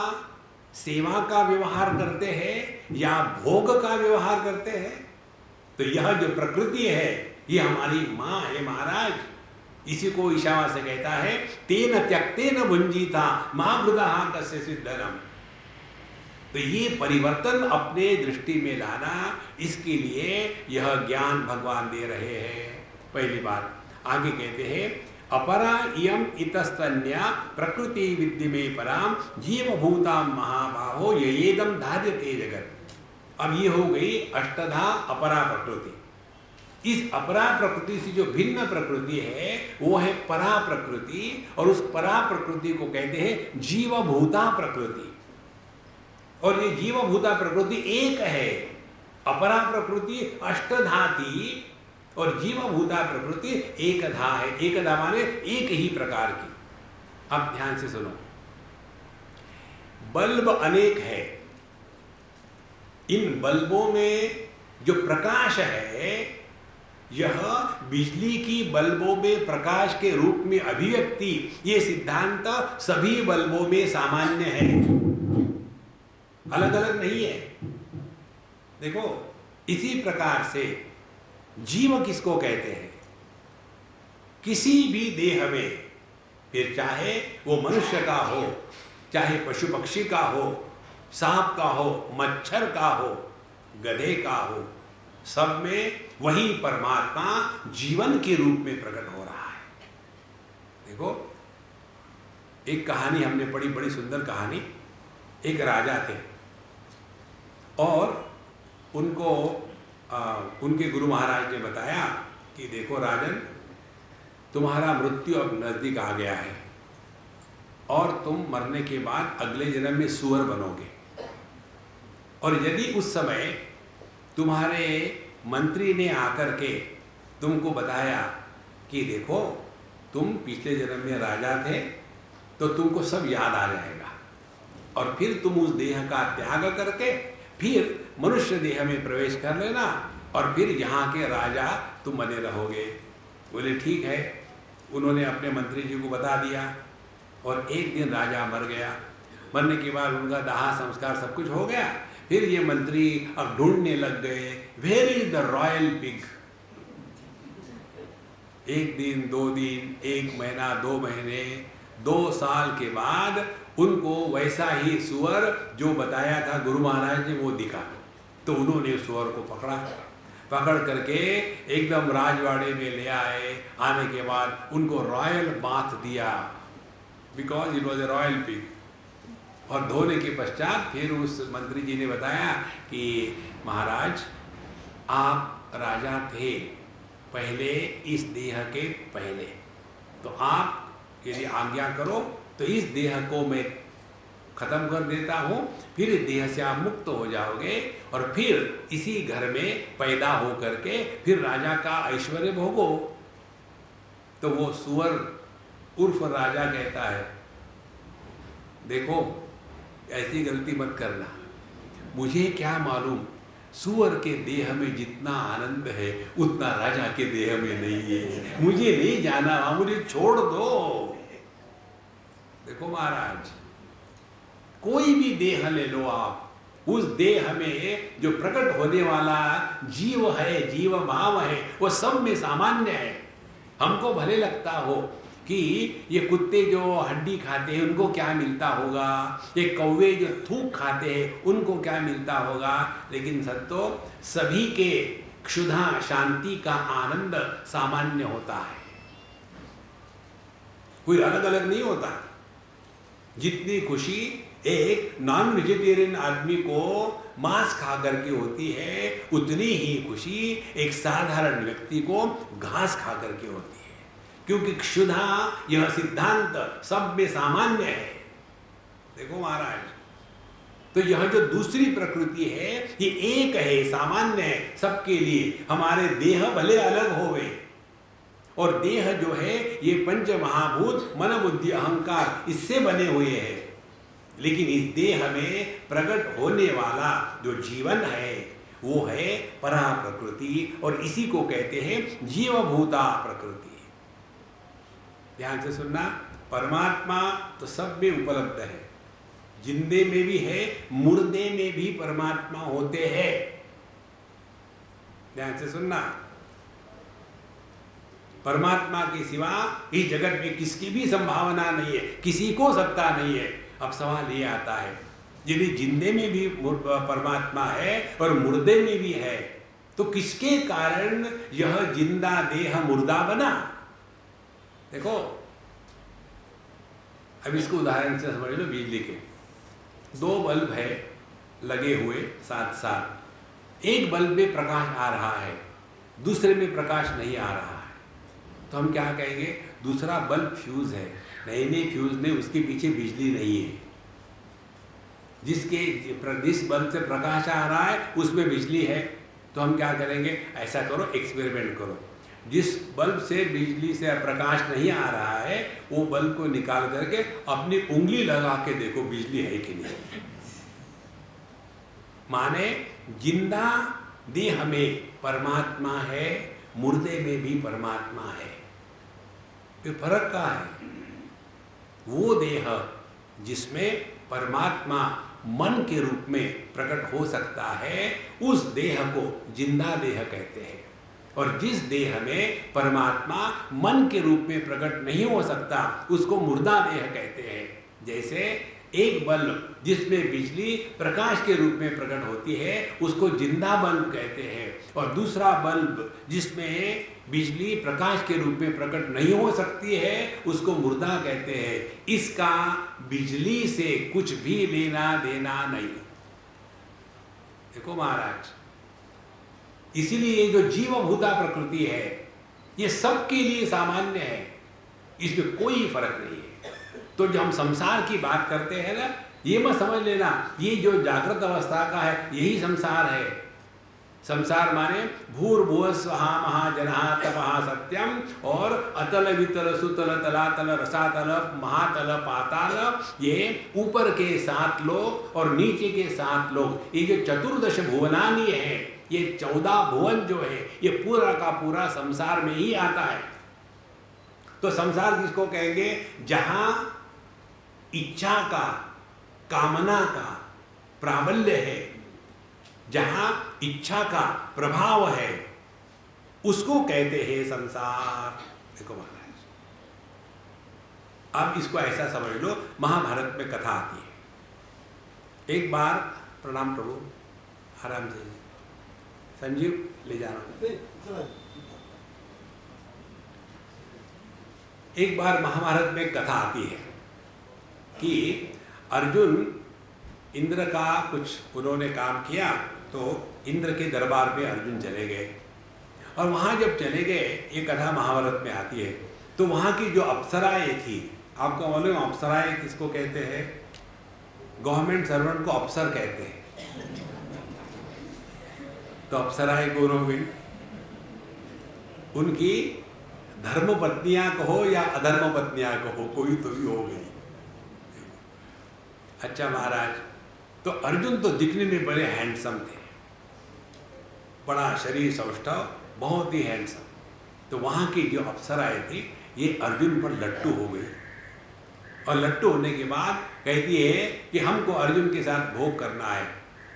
सेवा का व्यवहार करते हैं या भोग का व्यवहार करते हैं, तो यह जो प्रकृति है ये हमारी माँ है महाराज। इसी को ईशावास्य कहता है, तेन त्यक्तेन भुंजीता माँ मृगः कस्य सिद्धरम। तो ये परिवर्तन अपने दृष्टि में लाना, इसके लिए यह ज्ञान भगवान दे रहे हैं। पहली बात आगे कहते हैं, अपरा इयम इतस्तन्या प्रकृति विद्धि में पराम जीवभूता महाबाहो येदम धार्यते जगत। अब ये हो गई अष्टधा अपरा प्रकृति। इस अपरा प्रकृति से जो भिन्न प्रकृति है वो है परा प्रकृति, और उस परा प्रकृति को कहते हैं जीवभूता प्रकृति। और ये जीवभूता प्रकृति एक है, अपरा प्रकृति अष्टधा थी और जीवभूता प्रकृति एकधा है। एकधा माने एक ही प्रकार की। अब ध्यान से सुनो, बल्ब अनेक है, इन बल्बों में जो प्रकाश है, यह बिजली की बल्बों में प्रकाश के रूप में अभिव्यक्ति, ये सिद्धांत सभी बल्बों में सामान्य है, अलग अलग नहीं है। देखो, इसी प्रकार से जीव किसको कहते हैं? किसी भी देह में, फिर चाहे वो मनुष्य का हो, चाहे पशु पक्षी का हो, सांप का हो, मच्छर का हो, गधे का हो, सब में वही परमात्मा जीवन के रूप में प्रकट हो रहा है। देखो, एक कहानी हमने पढ़ी, बड़ी सुंदर कहानी। एक राजा थे और उनको उनके गुरु महाराज ने बताया कि देखो राजन, तुम्हारा मृत्यु अब नजदीक आ गया है और तुम मरने के बाद अगले जन्म में सूअर बनोगे। और यदि उस समय तुम्हारे मंत्री ने आकर के तुमको बताया कि देखो तुम पिछले जन्म में राजा थे, तो तुमको सब याद आ जाएगा और फिर तुम उस देह का त्याग करके फिर मनुष्य देह में प्रवेश कर लेना और फिर यहाँ के राजा तुम बने रहोगे। बोले ठीक है। उन्होंने अपने मंत्री जी को बता दिया और एक दिन राजा मर गया। मरने के बाद उनका दाह संस्कार सब कुछ हो गया। फिर ये मंत्री अब ढूंढने लग गए, where is the royal pig. एक दिन, 2 दिन, 1 महीना, 2 महीने, 2 साल के बाद उनको वैसा ही सुअर जो बताया था गुरु महाराज ने वो दिखा। तो उन्होंने सुअर को पकड़ करके एकदम राजवाड़े में ले आए। आने के बाद उनको रॉयल बाथ दिया, because it was a royal pig. और धोने के पश्चात फिर उस मंत्री जी ने बताया कि महाराज आप राजा थे पहले, इस देह के पहले, तो आप यदि आज्ञा करो तो इस देह को मैं खत्म कर देता हूँ, फिर इस देह से आप मुक्त हो जाओगे और फिर इसी घर में पैदा हो करके फिर राजा का ऐश्वर्य भोगो। तो वो सुअर उर्फ राजा कहता है, देखो ऐसी गलती मत करना, मुझे क्या मालूम सुअर के देह में जितना आनंद है उतना राजा के देह में नहीं है, मुझे नहीं जाना, मुझे छोड़ दो। देखो महाराज, कोई भी देह ले लो आप, उस देह में जो प्रकट होने वाला जीव है, जीव भाव है, वो सब में सामान्य है। हमको भले लगता हो कि ये कुत्ते जो हड्डी खाते हैं उनको क्या मिलता होगा, ये कौवे जो थूक खाते हैं उनको क्या मिलता होगा, लेकिन सत्तो सभी के क्षुधा शांति का आनंद सामान्य होता है, कोई अलग अलग नहीं होता। जितनी खुशी एक नॉन वेजिटेरियन आदमी को मांस खा करके होती है, उतनी ही खुशी एक साधारण व्यक्ति को घास खा करके होती है, क्योंकि क्षुधा यह सिद्धांत सब में सामान्य है। देखो महाराज, तो यह जो दूसरी प्रकृति है ये एक है, सामान्य है सबके लिए। हमारे देह भले अलग होवे, और देह जो है ये पंच महाभूत मन बुद्धि अहंकार इससे बने हुए हैं, लेकिन इस देह में प्रकट होने वाला जो जीवन है वो है परा प्रकृति, और इसी को कहते हैं जीवभूता प्रकृति। ध्यान से सुनना, परमात्मा तो सब में उपलब्ध है, जिंदे में भी है, मुर्दे में भी परमात्मा होते हैं। ध्यान से सुनना, परमात्मा के सिवा इस जगत में किसकी भी संभावना नहीं है, किसी को सत्ता नहीं है। अब सवाल ये आता है, यदि जिंदे में भी परमात्मा है और मुर्दे में भी है, तो किसके कारण यह जिंदा देह मुर्दा बना? देखो, अब इसको उदाहरण से समझ लो। बिजली के दो बल्ब है लगे हुए साथ साथ, एक बल्ब में प्रकाश आ रहा है, दूसरे में प्रकाश नहीं आ रहा है, तो हम क्या कहेंगे? दूसरा बल्ब फ्यूज है। नहीं, फ्यूज नहीं, उसके पीछे बिजली नहीं है। जिस बल्ब से प्रकाश आ रहा है उसमें बिजली है, तो हम क्या करेंगे? ऐसा करो, एक्सपेरिमेंट करो, जिस बल्ब से बिजली से प्रकाश नहीं आ रहा है वो बल्ब को निकाल करके अपनी उंगली लगा के देखो बिजली है कि नहीं। माने जिंदा देह में परमात्मा है, मुर्दे में भी परमात्मा है। ये फर्क क्या है? वो देह जिसमें परमात्मा मन के रूप में प्रकट हो सकता है, उस देह को जिंदा देह कहते हैं, और जिस देह में परमात्मा मन के रूप में प्रकट नहीं हो सकता उसको मुर्दा देह कहते हैं। जैसे एक बल्ब जिसमें बिजली प्रकाश के रूप में प्रकट होती है उसको जिंदा बल्ब कहते हैं, और दूसरा बल्ब जिसमें बिजली प्रकाश के रूप में प्रकट नहीं हो सकती है उसको मुर्दा कहते हैं। इसका बिजली से कुछ भी लेना देना नहीं। देखो महाराज, इसीलिए ये जो जीवभूता प्रकृति है ये सबके लिए सामान्य है, इसमें कोई फर्क नहीं है। तो जब हम संसार की बात करते हैं ना, ये मत समझ लेना ये जो जागृत अवस्था का है यही संसार है। संसार माने भूर्भुवः स्वः महाजनः तपः सत्यम, और अतल वितल सुतल तलातल रसातल महातल पाताल, ये ऊपर के 7 लोक और नीचे के 7 लोक, ये जो चतुर्दश भुवनानी है, ये 14 भुवन जो है ये पूरा का पूरा संसार में ही आता है। तो संसार किसको कहेंगे? जहां इच्छा का, कामना का प्राबल्य है, जहां इच्छा का प्रभाव है, उसको कहते हैं संसार। देखो महाराज, अब इसको ऐसा समझ लो, महाभारत में कथा आती है। एक बार, प्रणाम प्रभु, आराम से, संजीव ले जा रहा हूं। एक बार महाभारत में कथा आती है कि अर्जुन इंद्र का कुछ उन्होंने काम किया, तो इंद्र के दरबार में अर्जुन चले गए, और वहाँ जब चले गए, ये कथा महाभारत में आती है, तो वहाँ की जो अप्सराएं थी, आपको मालूम अप्सराएं किसको कहते हैं? गवर्नमेंट सर्वेंट को अफसर कहते हैं। तो अप्सराएं कौन हो गई? उनकी धर्म पत्नियां कहो या अधर्म पत्नियां कहो, कोई तो भी हो गई। अच्छा महाराज, तो अर्जुन तो दिखने में बड़े हैंडसम थे, बड़ा शरीर सौष्ठव, बहुत ही हैंडसम। तो वहां की जो अप्सराएं थी ये अर्जुन पर लट्टू हो गई, और लट्टू होने के बाद कहती है कि हमको अर्जुन के साथ भोग करना है।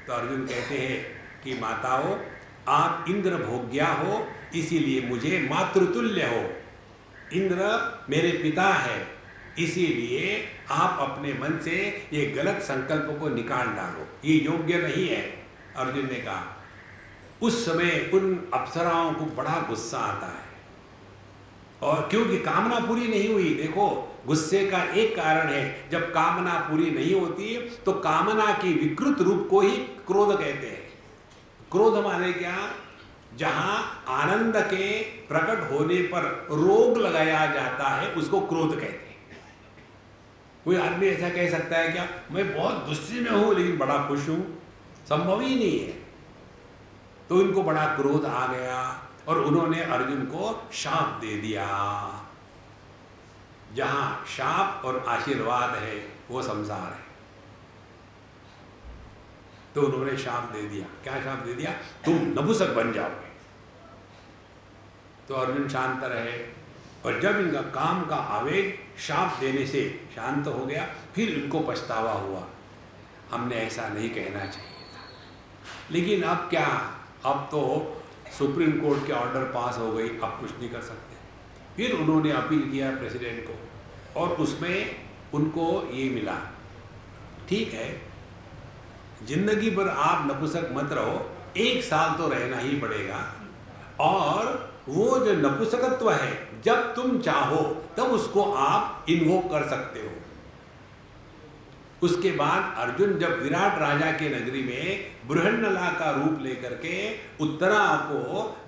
तो अर्जुन कहते हैं कि माताओं, आप इंद्र भोग्या हो, इसीलिए मुझे मातृतुल्य हो। इंद्र मेरे पिता है, इसीलिए आप अपने मन से ये गलत संकल्प को निकाल डालो, ये योग्य नहीं है। अर्जुन ने कहा। उस समय उन अप्सराओं को बड़ा गुस्सा आता है, और क्योंकि कामना पूरी नहीं हुई। देखो, गुस्से का एक कारण है, जब कामना पूरी नहीं होती तो कामना की विकृत रूप को ही क्रोध कहते हैं। क्रोध माने क्या? जहां आनंद के प्रकट होने पर रोग लगाया जाता है उसको क्रोध कहते हैं। कोई आदमी ऐसा कह सकता है क्या, मैं बहुत गुस्से में हूं लेकिन बड़ा खुश हूं? संभव ही नहीं है। तो इनको बड़ा क्रोध आ गया और उन्होंने अर्जुन को शाप दे दिया। जहां शाप और आशीर्वाद है वो संसार है। तो उन्होंने शाप दे दिया। क्या शाप दे दिया? तुम नपुंसक बन जाओगे। तो अर्जुन शांत रहे, और जब इनका काम का आवेग शाप देने से शांत हो गया, फिर इनको पछतावा हुआ, हमने ऐसा नहीं कहना चाहिए था। लेकिन अब क्या, अब तो सुप्रीम कोर्ट के ऑर्डर पास हो गई, अब कुछ नहीं कर सकते। फिर उन्होंने अपील किया प्रेसिडेंट को, और उसमें उनको ये मिला, ठीक है जिंदगी भर आप नपुंसक मत रहो, 1 साल तो रहना ही पड़ेगा, और वो जो नपुंसकत्व है जब तुम चाहो तब उसको आप इन्वोक कर सकते हो। उसके बाद अर्जुन जब विराट राजा के नगरी में बृहन्नला का रूप लेकर के उत्तरा को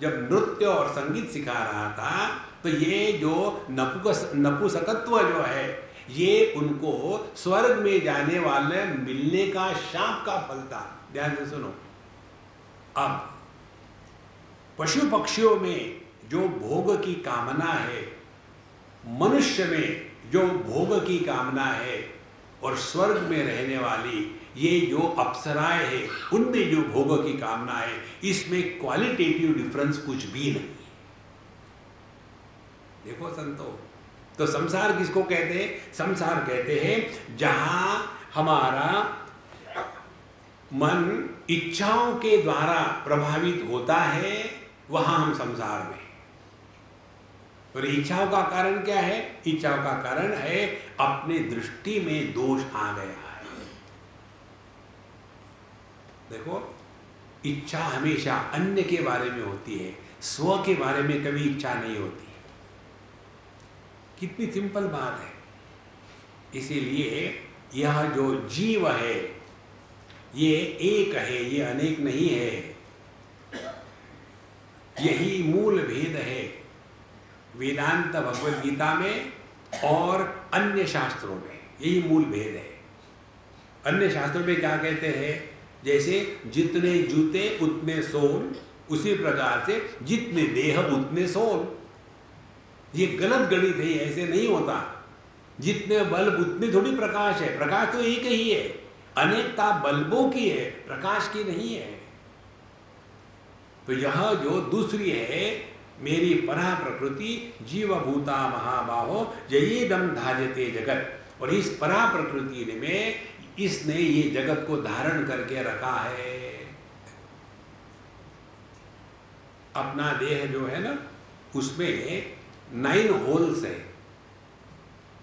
जब नृत्य और संगीत सिखा रहा था, तो ये जो नपुंसकत्व जो है ये उनको स्वर्ग में जाने वाले मिलने का शाप का फल था। ध्यान से सुनो। अब पशु पक्षियों में जो भोग की कामना है, मनुष्य में जो भोग की कामना है, और स्वर्ग में रहने वाली ये जो अप्सराएं हैं उनमें जो भोग की कामना है, इसमें क्वालिटेटिव डिफरेंस कुछ भी नहीं। देखो संतो, तो संसार किसको कहते हैं? संसार कहते हैं जहां हमारा मन इच्छाओं के द्वारा प्रभावित होता है, वहां हम संसार में। और इच्छाओं का कारण क्या है? इच्छाओं का कारण है अपने दृष्टि में दोष आ गया है। देखो, इच्छा हमेशा अन्य के बारे में होती है, स्व के बारे में कभी इच्छा नहीं होती। कितनी सिंपल बात है। इसीलिए यह जो जीव है ये एक है, ये अनेक नहीं है। यही मूल भेद है वेदांत भगवद गीता में और अन्य शास्त्रों में, यही मूल भेद है। अन्य शास्त्रों में क्या कहते हैं? जैसे जितने जूते उतने सोल, उसी प्रकार से जितने देह उतने सोल। ये गलत गणित है, ऐसे नहीं होता। जितने बल्ब उतने थोड़ी प्रकाश है, प्रकाश तो एक ही है। अनेकता बल्बों की है, प्रकाश की नहीं है। तो यह जो दूसरी है मेरी परा प्रकृति जीवभूता महाबाहो जयेदम धार्यते जगत, और इस परा प्रकृति में इसने ये जगत को धारण करके रखा है। अपना देह जो है ना, उसमें 9 होल्स है।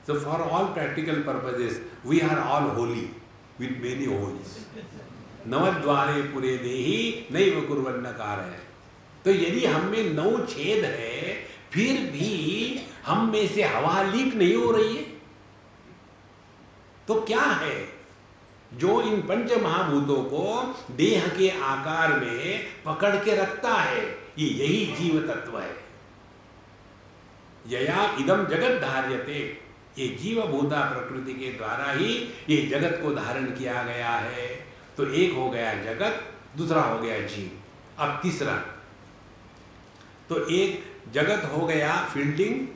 So for all practical purposes we are all holy with many holes. नवद्वारे पुरे देहि नैव कुर्वन्न कारयः। तो यदि हम में 9 छेद है, फिर भी हम में से हवा लीक नहीं हो रही है, तो क्या है जो इन पंच महाभूतों को देह के आकार में पकड़ के रखता है? ये यही जीव तत्व है। यया इदम जगत धार्यते, ये जीवभूता प्रकृति के द्वारा ही ये जगत को धारण किया गया है। तो एक हो गया जगत, दूसरा हो गया जीव। अब तीसरा, तो एक जगत हो गया फील्डिंग,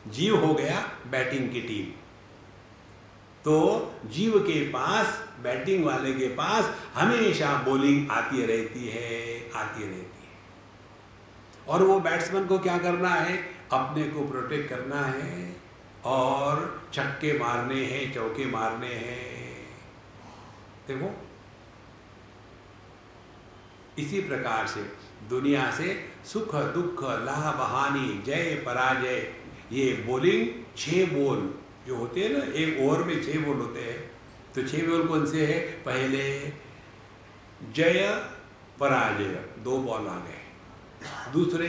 जीव हो गया बैटिंग की टीम। तो जीव के पास, बैटिंग वाले के पास हमेशा बॉलिंग आती रहती है। और वो बैट्समैन को क्या करना है? अपने को प्रोटेक्ट करना है और छक्के मारने हैं, चौके मारने हैं। देखो, इसी प्रकार से दुनिया से सुख दुख, लाभ हानि, जय पराजय, ये बॉलिंग 6 बॉल जो होते हैं ना, एक ओवर में 6 बॉल होते हैं। तो 6 बॉल कौन से है? पहले जय पराजय 2 बॉल आ गए, दूसरे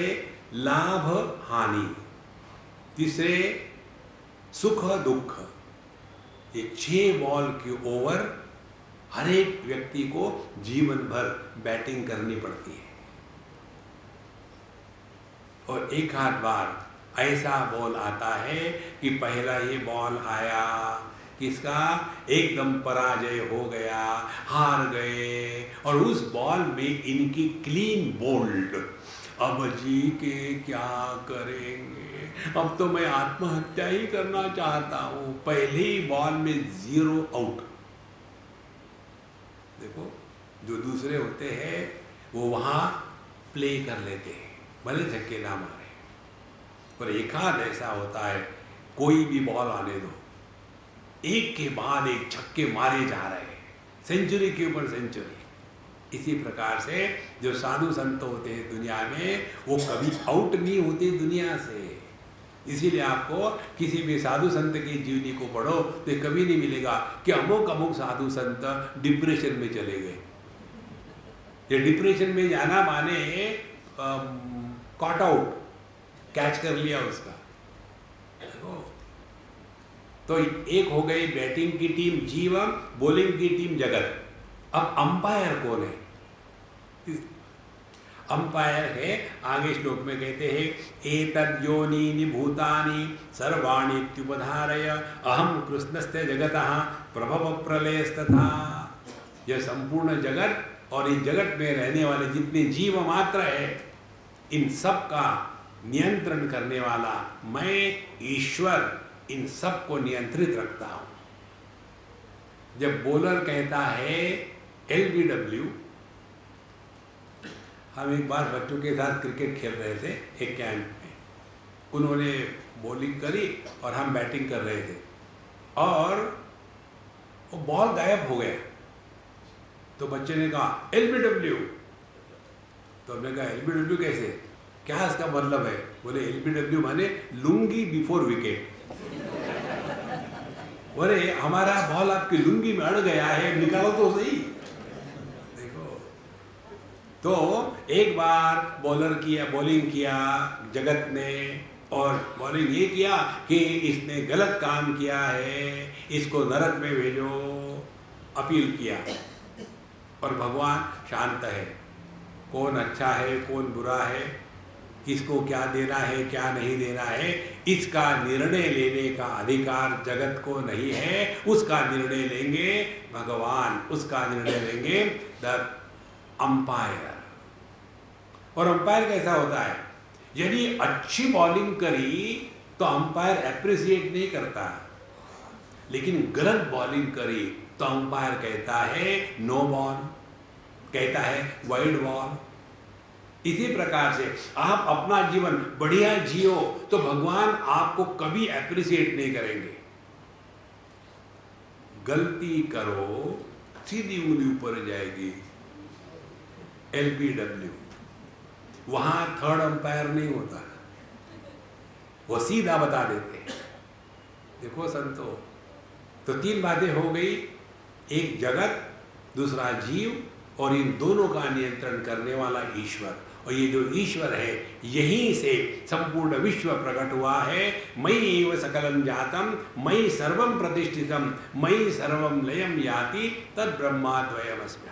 लाभ हानि, तीसरे सुख दुख। ये 6 बॉल के ओवर हर एक व्यक्ति को जीवन भर बैटिंग करनी पड़ती है। और एक आध बार ऐसा बॉल आता है कि पहला ही बॉल आया, किसका? एकदम पराजय हो गया, हार गए, और उस बॉल में इनकी क्लीन बोल्ड, अब जी के क्या करेंगे, अब तो मैं आत्महत्या ही करना चाहता हूं। पहले ही बॉल में 0 आउट। देखो, जो दूसरे होते हैं वो वहां प्ले कर लेते हैं, भले छक्के ना मारे। पर एक आध ऐसा होता है, कोई भी बॉल आने दो, एक के बाद एक छक्के मारे जा रहे हैं, सेंचुरी के ऊपर सेंचुरी। इसी प्रकार से जो साधु संत होते हैं दुनिया में, वो कभी आउट नहीं होते दुनिया से। इसीलिए आपको किसी भी साधु संत की जीवनी को पढ़ो तो कभी नहीं मिलेगा कि अमुक अमुक साधु संत डिप्रेशन में चले गए। ये डिप्रेशन में जाना माने कॉट आउट, कैच कर लिया उसका। तो एक हो गई बैटिंग की टीम जीव, बॉलिंग की टीम जगत। अब अंपायर कौन है? अंपायर है, आगे श्लोक में कहते हैं, एतद् योनीनि भूतानि सर्वाणि इत्युपधारय अहम कृष्णस्य जगतः प्रभव प्रलयस्तथा। यह संपूर्ण जगत और इस जगत में रहने वाले जितने जीव मात्र है, इन सब का नियंत्रण करने वाला मैं ईश्वर इन सब को नियंत्रित रखता हूं। जब बॉलर कहता है LBW, हम एक बार बच्चों के साथ क्रिकेट खेल रहे थे एक कैंप में, उन्होंने बॉलिंग करी और हम बैटिंग कर रहे थे, और वो बॉल गायब हो गया। तो बच्चे ने कहा LBW। तो हमने कहा LBW कैसे, क्या इसका मतलब है? बोले LBW माने लुंगी बिफोर विकेट। बोले हमारा बॉल आपकी लुंगी में अड़ गया है, निकालो तो सही। देखो, तो एक बार बॉलिंग किया जगत ने, और बॉलिंग ये किया कि इसने गलत काम किया है, इसको नरक में भेजो, अपील किया। और भगवान शांत है, कौन अच्छा है कौन बुरा है, किसको क्या देना है क्या नहीं देना है, इसका निर्णय लेने का अधिकार जगत को नहीं है। उसका निर्णय लेंगे भगवान, उसका निर्णय लेंगे द अंपायर। और अंपायर कैसा होता है? यदि अच्छी बॉलिंग करी तो अंपायर एप्रिसिएट नहीं करता, लेकिन गलत बॉलिंग करी तो अंपायर कहता है नो बॉल, कहता है वाइड बॉल। इसी प्रकार से आप अपना जीवन बढ़िया जियो तो भगवान आपको कभी एप्रिसिएट नहीं करेंगे। गलती करो सीधी उंगली ऊपर जाएगी, LBW। वहां थर्ड अंपायर नहीं होता, वो सीधा बता देते हैं। देखो संतो, तो 3 बातें हो गई, एक जगत, दूसरा जीव, और इन दोनों का नियंत्रण करने वाला ईश्वर। और ये जो ईश्वर है, यहीं से संपूर्ण विश्व प्रकट हुआ है। मयि एव सकलं जातम मयि सर्वं प्रतिष्ठितम मयि सर्वं लयम याति तद ब्रह्माद्वयमस्म्य।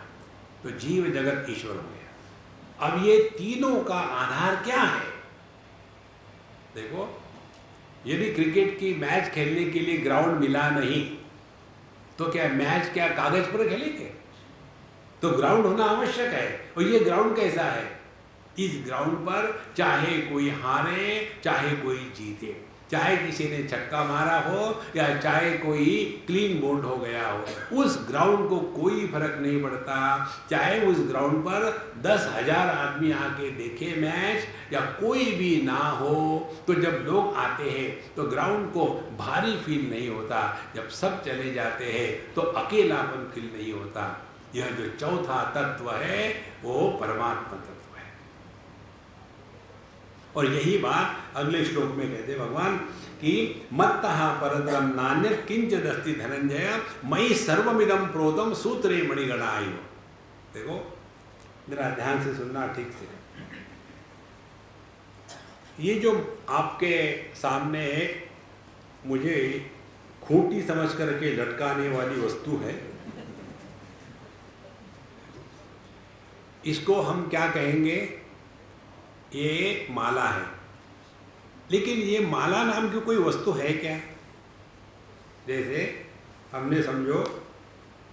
तो जीव जगत ईश्वर हो गया। अब ये तीनों का आधार क्या है? देखो, यदि क्रिकेट की मैच खेलने के लिए ग्राउंड मिला नहीं तो क्या मैच क्या कागज पर खेलेंगे? तो ग्राउंड होना आवश्यक है। और ये ग्राउंड कैसा है? इस ग्राउंड पर चाहे कोई हारे चाहे कोई जीते, चाहे किसी ने छक्का मारा हो या चाहे कोई क्लीन बोल्ड हो गया हो, उस ग्राउंड को कोई फर्क नहीं पड़ता। चाहे उस ग्राउंड पर 10,000 आदमी आके देखे मैच या कोई भी ना हो, तो जब लोग आते हैं तो ग्राउंड को भारी फील नहीं होता। जब सब चले जाते हैं तो अकेलापन फील नहीं होता। यह जो चौथा तत्व है वो परमात्मा तत्व है। और यही बात अगले श्लोक में कहते भगवान कि मत्तः परतरम नान्यत् किंचिदस्ति धनंजय मयि सर्वमिदं प्रोतं सूत्रे मणिगणा इव। देखो मेरा ध्यान से सुनना ठीक से। ये जो आपके सामने मुझे खूंटी समझ करके लटकाने वाली वस्तु है, इसको हम क्या कहेंगे? ये माला है। लेकिन ये माला नाम की कोई वस्तु है क्या? जैसे हमने समझो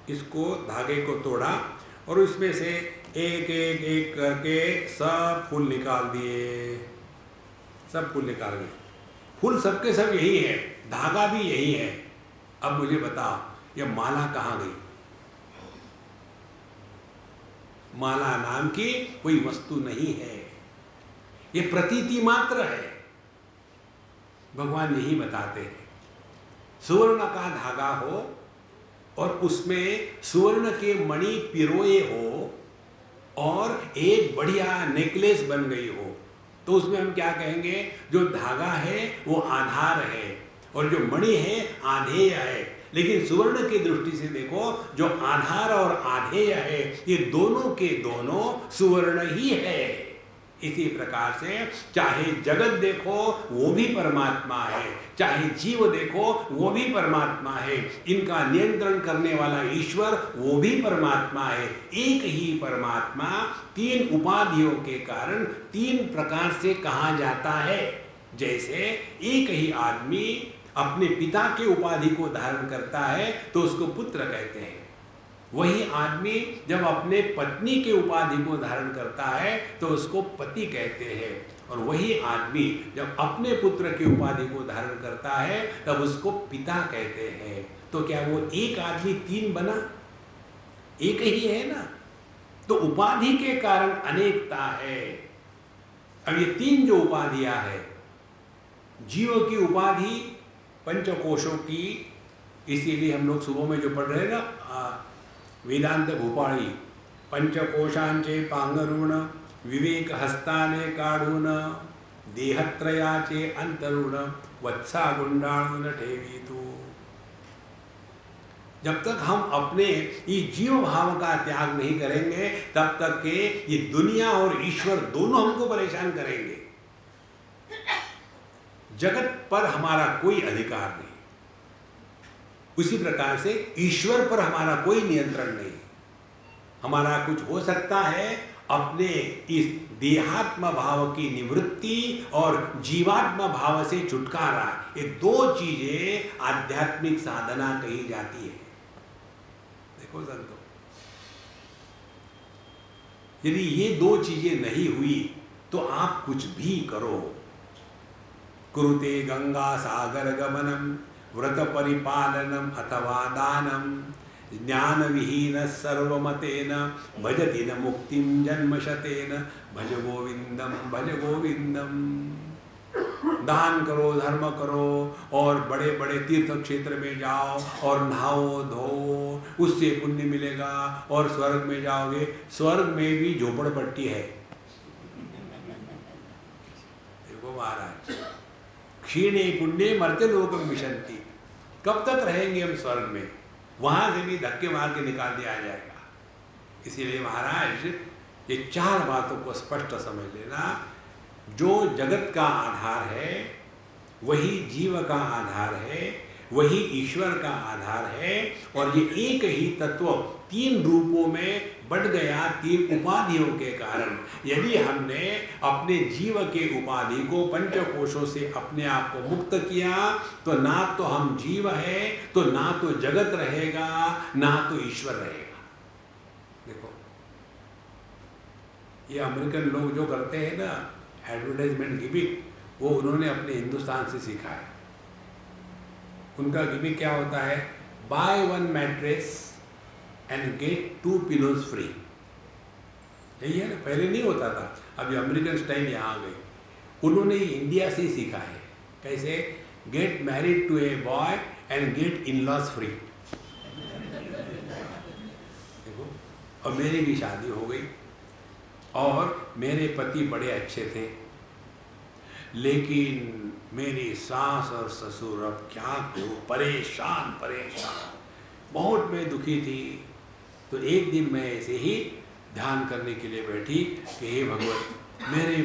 इसको धागे को तोड़ा और उसमें से एक एक एक करके सब फूल निकाल दिए, सब फूल निकाल दिए। फूल सबके सब यही है, धागा भी यही है। अब मुझे बताओ ये माला कहाँ गई? माला नाम की कोई वस्तु नहीं है, ये प्रतीति मात्र है। भगवान यही बताते हैं। सुवर्ण का धागा हो और उसमें सुवर्ण के मणि पिरोए हो और एक बढ़िया नेकलेस बन गई हो, तो उसमें हम क्या कहेंगे? जो धागा है वो आधार है और जो मणि है आधेय है। लेकिन सुवर्ण की दृष्टि से देखो, जो आधार और आधेय है ये दोनों के दोनों सुवर्ण ही है। इसी प्रकार से चाहे जगत देखो वो भी परमात्मा है, चाहे जीव देखो वो भी परमात्मा है, इनका नियंत्रण करने वाला ईश्वर वो भी परमात्मा है। एक ही परमात्मा तीन उपाधियों के कारण तीन प्रकार से कहा जाता है। जैसे एक ही आदमी अपने पिता के उपाधि को धारण करता है तो उसको पुत्र कहते हैं, वही आदमी जब अपने पत्नी के उपाधि को धारण करता है तो उसको पति कहते हैं, और वही आदमी जब अपने पुत्र की उपाधि को धारण करता है तब उसको पिता कहते हैं। तो क्या वो एक आदमी तीन बना? एक ही है ना। तो उपाधि के कारण अनेकता है। अब ये तीन जो उपाधियां है, जीव की उपाधि पंचकोशों की, इसीलिए हम लोग सुबह में जो पढ़ रहे हैं ना वेदांत भूपाळी, पंचकोशांचे पांगरुण विवेक हस्ताने काढून देहत्रयाचे अंतरुण वत्सा गुंडाळून ठेवीतू। जब तक हम अपने ये जीव भाव का त्याग नहीं करेंगे तब तक के ये दुनिया और ईश्वर दोनों हमको परेशान करेंगे। जगत पर हमारा कोई अधिकार नहीं, उसी प्रकार से ईश्वर पर हमारा कोई नियंत्रण नहीं। हमारा कुछ हो सकता है अपने इस देहात्म भाव की निवृत्ति और जीवात्म भाव से छुटकारा। ये दो चीजें आध्यात्मिक साधना कही जाती है। देखो संतो, यदि ये दो चीजें नहीं हुई तो आप कुछ भी करो, कुरुते गंगा सागर गमनम व्रत परिपालनम अथवा दानम ज्ञान विहीन सर्वमतेन भजति न मुक्तिम जन्मशतेन भज गोविंदम भज गोविंदम। दान करो, धर्म करो और बड़े बड़े तीर्थ क्षेत्र में जाओ और नहाओ धो, उससे पुण्य मिलेगा और स्वर्ग में जाओगे। स्वर्ग में भी झोपड़पट्टी है। देखो महाराज, क्षीणे पुण्य मर्त्य लोकम विशन्ति। कब तक रहेंगे हम स्वर्ग में? वहां से भी धक्के मार के निकाल दिया जाएगा। इसीलिए महाराज ये चार बातों को स्पष्ट समझ लेना। जो जगत का आधार है वही जीव का आधार है, वही ईश्वर का आधार है, और ये एक ही तत्व तीन रूपों में बढ़ गया तीन उपाधियों के कारण। यदि हमने अपने जीव के उपाधि को पंचकोशों से अपने आप को मुक्त किया तो ना तो हम जीव है, तो ना तो जगत रहेगा, ना तो ईश्वर रहेगा। देखो ये अमेरिकन लोग जो करते हैं ना एडवर्टाइजमेंट गिमिक, वो उन्होंने अपने हिंदुस्तान से सीखा है। उनका गिमिक क्या होता है, buy one mattress and get 2 pillows free. यही है ना, पहले नहीं होता था, अभी अमेरिकन स्टाइल यहाँ आ गई। उन्होंने इंडिया से ही सीखा है। कैसे, get married to a boy and get in laws free. देखो, और मेरी भी शादी हो गई और मेरे पति बड़े अच्छे थे, लेकिन मेरी सास और ससुर अब क्या करूं, परेशान परेशान, बहुत मैं दुखी थी। तो एक दिन मैं ऐसे ही ध्यान करने के लिए बैठी कि हे भगवान, मेरे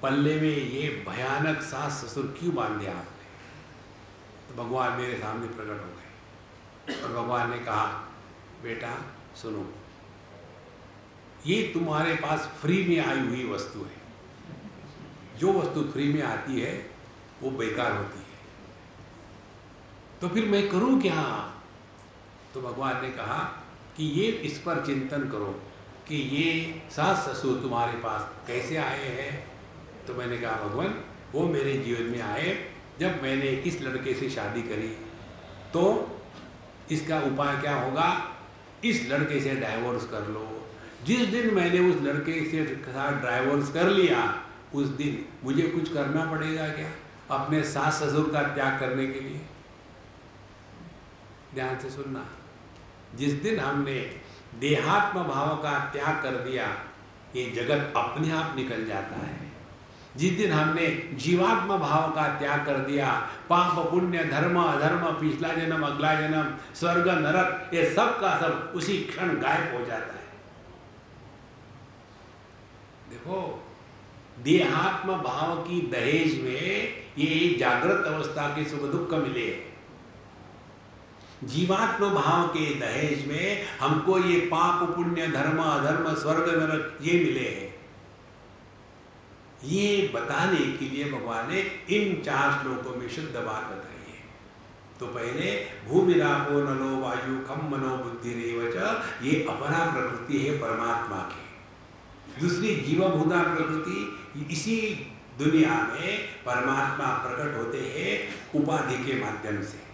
पल्ले में ये भयानक सास ससुर क्यों बांध दिया आपने। तो भगवान मेरे सामने प्रकट हो गए और भगवान ने कहा, बेटा सुनो, ये तुम्हारे पास फ्री में आई हुई वस्तु है। जो वस्तु फ्री में आती है वो बेकार होती है, तो फिर मैं करूं क्या। तो भगवान ने कहा कि ये इस पर चिंतन करो कि ये सास ससुर तुम्हारे पास कैसे आए हैं। तो मैंने कहा, भगवान वो मेरे जीवन में आए जब मैंने इस लड़के से शादी करी, तो इसका उपाय क्या होगा, इस लड़के से डाइवोर्स कर लो। जिस दिन मैंने उस लड़के से साथ डाइवोर्स कर लिया, उस दिन मुझे कुछ करना पड़ेगा क्या अपने सास ससुर का त्याग करने के लिए। ध्यान से सुनना, जिस दिन हमने देहात्म भाव का त्याग कर दिया, ये जगत अपने आप निकल जाता है। जिस दिन हमने जीवात्म भाव का त्याग कर दिया, पाप पुण्य धर्म अधर्म, पिछला जन्म अगला जन्म, स्वर्ग नरक, ये सब का सब उसी क्षण गायब हो जाता है। देखो, देहात्म भाव की दहेज में ये जागृत अवस्था के सुख दुख मिले, जीवात्म भाव के दहेज में हमको ये पाप पुण्य धर्म अधर्म स्वर्ग नरक ये मिले हैं। ये बताने के लिए भगवान ने इन 4 श्लोकों में शुद्ध बात बताई है। तो पहले भूमिरापो नलो वायु खम मनो बुद्धि रेवच, ये अपरा प्रकृति है परमात्मा की। दूसरी जीवभूता प्रकृति, इसी दुनिया में परमात्मा प्रकट होते हैं उपाधि के माध्यम से।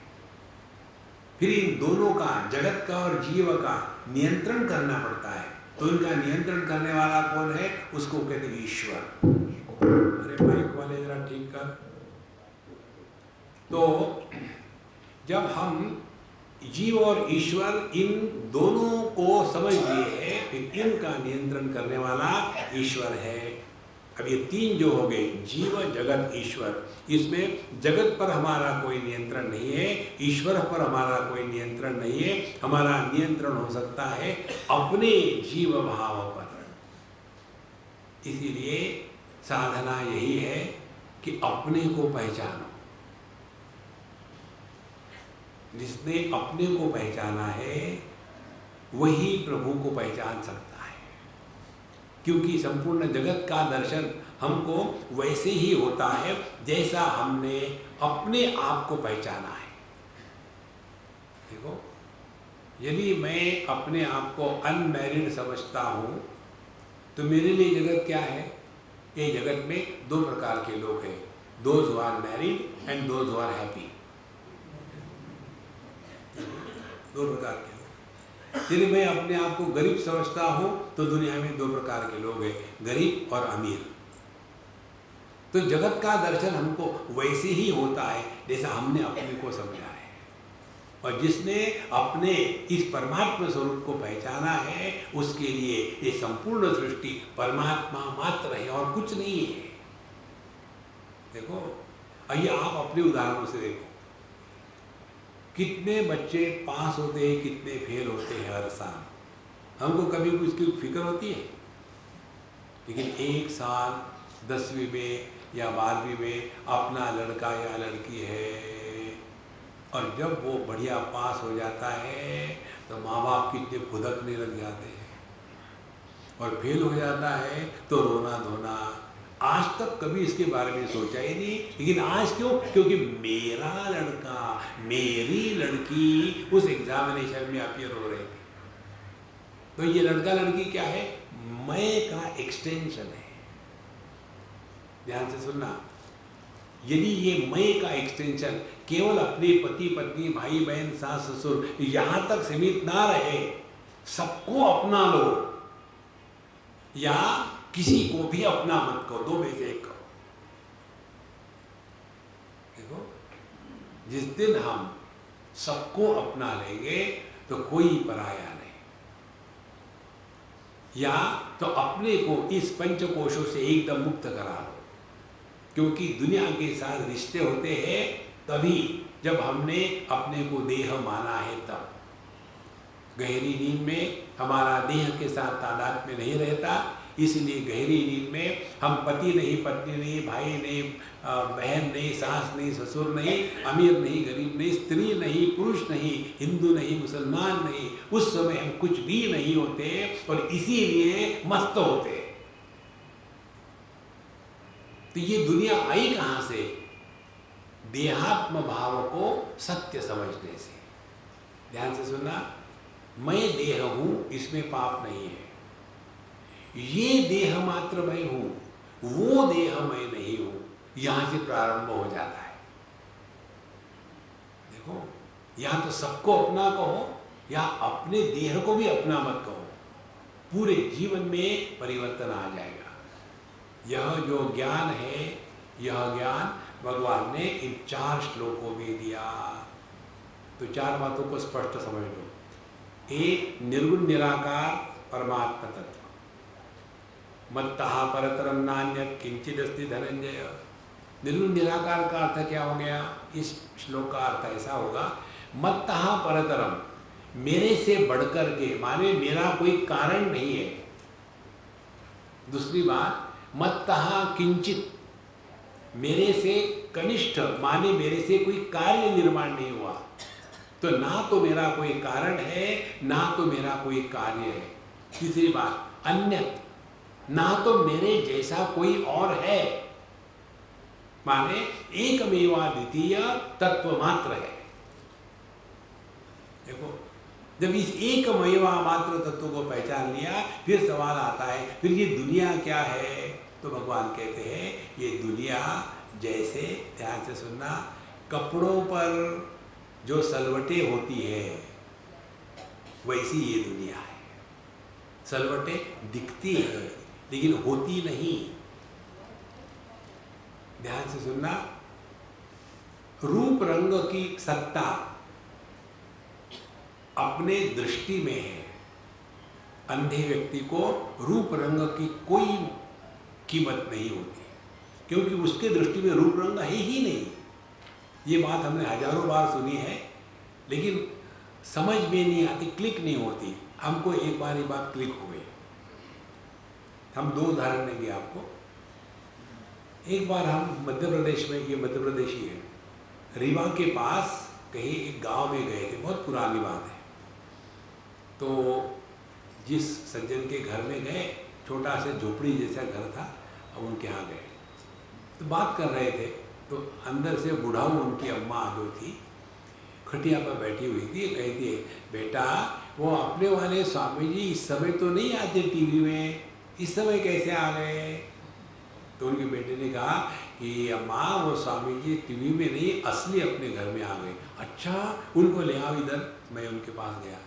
फिर इन दोनों का, जगत का और जीव का नियंत्रण करना पड़ता है। तो इनका नियंत्रण करने वाला कौन है, उसको कहते हैं ईश्वर। अरे माइक वाले जरा ठीक कर। तो जब हम जीव और ईश्वर इन दोनों को समझ लिए हैं, फिर इनका नियंत्रण करने वाला ईश्वर है। अब ये 3 जो हो गए, जीव जगत ईश्वर, इसमें जगत पर हमारा कोई नियंत्रण नहीं है, ईश्वर पर हमारा कोई नियंत्रण नहीं है। हमारा नियंत्रण हो सकता है अपने जीव भाव पर। इसीलिए साधना यही है कि अपने को पहचानो। जिसने अपने को पहचाना है वही प्रभु को पहचान सकता है, क्योंकि संपूर्ण जगत का दर्शन हमको वैसे ही होता है जैसा हमने अपने आप को पहचाना है। देखो, यदि मैं अपने आप को अनमैरिड समझता हूँ तो मेरे लिए जगत क्या है। ये जगत में 2 प्रकार के लोग हैं, those who are married and those who are happy. 2 प्रकार के लोग। यदि मैं अपने आप को गरीब समझता हूँ तो दुनिया में 2 प्रकार के लोग हैं, गरीब और अमीर। तो जगत का दर्शन हमको वैसे ही होता है जैसा हमने अपने को समझा है। और जिसने अपने इस परमात्मा स्वरूप को पहचाना है, उसके लिए ये संपूर्ण सृष्टि परमात्मा मात्र है और कुछ नहीं है। देखो, आइए आप अपने उदाहरणों से देखो, कितने बच्चे पास होते हैं, कितने फेल होते हैं हर साल। हमको कभी उसकी फिक्र होती है? लेकिन एक साल 10वीं में या 12वीं में अपना लड़का या लड़की है, और जब वो बढ़िया पास हो जाता है तो माँ बाप कितने खुदकने लग जाते हैं, और फेल हो जाता है तो रोना धोना। आज तक कभी इसके बारे में सोचा ही नहीं, लेकिन आज क्यों? क्योंकि मेरा लड़का मेरी लड़की उस एग्जामिनेशन में अपीयर हो रहे थे। तो ये लड़का लड़की क्या है? मैं का एक्सटेंशन है। ध्यान से सुनना, यदि ये मैं का एक्सटेंशन केवल अपने पति पत्नी भाई बहन सास ससुर यहां तक सीमित ना रहे, सबको अपना लो या किसी को भी अपना मत करो, दो में से एक करो। देखो, जिस दिन हम सबको अपना लेंगे तो कोई पराया नहीं, या तो अपने को इस पंचकोशों से एकदम मुक्त करा लो, क्योंकि दुनिया के साथ रिश्ते होते हैं तभी जब हमने अपने को देह माना है तब। गहरी नींद में हमारा देह के साथ तादाद में नहीं रहता, इसलिए गहरी नींद में हम पति नहीं, पत्नी नहीं, भाई नहीं, बहन नहीं, सास नहीं, ससुर नहीं, अमीर नहीं, गरीब नहीं, स्त्री नहीं, पुरुष नहीं, हिंदू नहीं, मुसलमान नहीं, उस समय हम कुछ भी नहीं होते और इसीलिए मस्त होते। तो ये दुनिया आई कहाँ से? देहात्म भाव को सत्य समझने से। ध्यान से सुनना, मैं देह हूं, इसमें पाप नहीं है। ये देह मात्र मैं हूं, वो देह मैं नहीं हूं, यहां से प्रारंभ हो जाता है। देखो, या तो सबको अपना कहो या अपने देह को भी अपना मत कहो, पूरे जीवन में परिवर्तन आ जाएगा। यह जो ज्ञान है, यह ज्ञान भगवान ने इन 4 श्लोकों में दिया। तो 4 बातों को स्पष्ट समझ लो। एक, निर्गुण निराकार परमात्मा तत्व, मत्तः परतरम नान्यत् किंचिदस्ति धनंजय। निर्गुण निराकार का अर्थ क्या हो गया? इस श्लोक का अर्थ ऐसा होगा, मत्तः परतरम, मेरे से बढ़कर के, माने मेरा कोई कारण नहीं है। दूसरी बात, मत्तः किंचित, मेरे से कनिष्ठ, माने मेरे से कोई कार्य निर्माण नहीं हुआ। तो ना तो मेरा कोई कारण है, ना तो मेरा कोई कार्य है। तीसरी बात, अन्यत, ना तो मेरे जैसा कोई और है, माने एकमेवा द्वितीय तत्व मात्र है। देखो, जब इस एकमेवा मात्र तत्व को पहचान लिया, फिर सवाल आता है, फिर ये दुनिया क्या है? तो भगवान कहते हैं, ये दुनिया जैसे, ध्यान से सुनना, कपड़ों पर जो सलवटें होती है वैसी ये दुनिया है। सलवटें दिखती है लेकिन होती नहीं। ध्यान से सुनना, रूप रंग की सत्ता अपने दृष्टि में है। अंधे व्यक्ति को रूप रंग की कोई कीमत नहीं होती, क्योंकि उसके दृष्टि में रूप रंग है ही नहीं। ये बात हमने हजारों बार सुनी है, लेकिन समझ में नहीं आती, क्लिक नहीं होती। हमको एक बार ये बात क्लिक हो गई। हम 2 उदाहरण देंगे आपको। एक बार हम मध्य प्रदेश में, ये मध्य प्रदेश ही है, रीवा के पास कहीं एक गांव में गए थे, बहुत पुरानी बात है। तो जिस सज्जन के घर में गए, छोटा सा झोपड़ी जैसा घर था, अब उनके यहाँ गए तो बात कर रहे थे। तो अंदर से बुढ़ाऊ उनकी अम्मा जो थी, खटिया पर बैठी हुई थी, कहती है, बेटा वो अपने वाले स्वामी जी इस समय तो नहीं आते टीवी में, इस समय कैसे आ गए? तो उनके बेटे ने कहा कि अम्मा वो स्वामी जी टीवी में नहीं, असली अपने घर में आ गए। अच्छा, उनको ले आओ इधर। मैं उनके पास गया,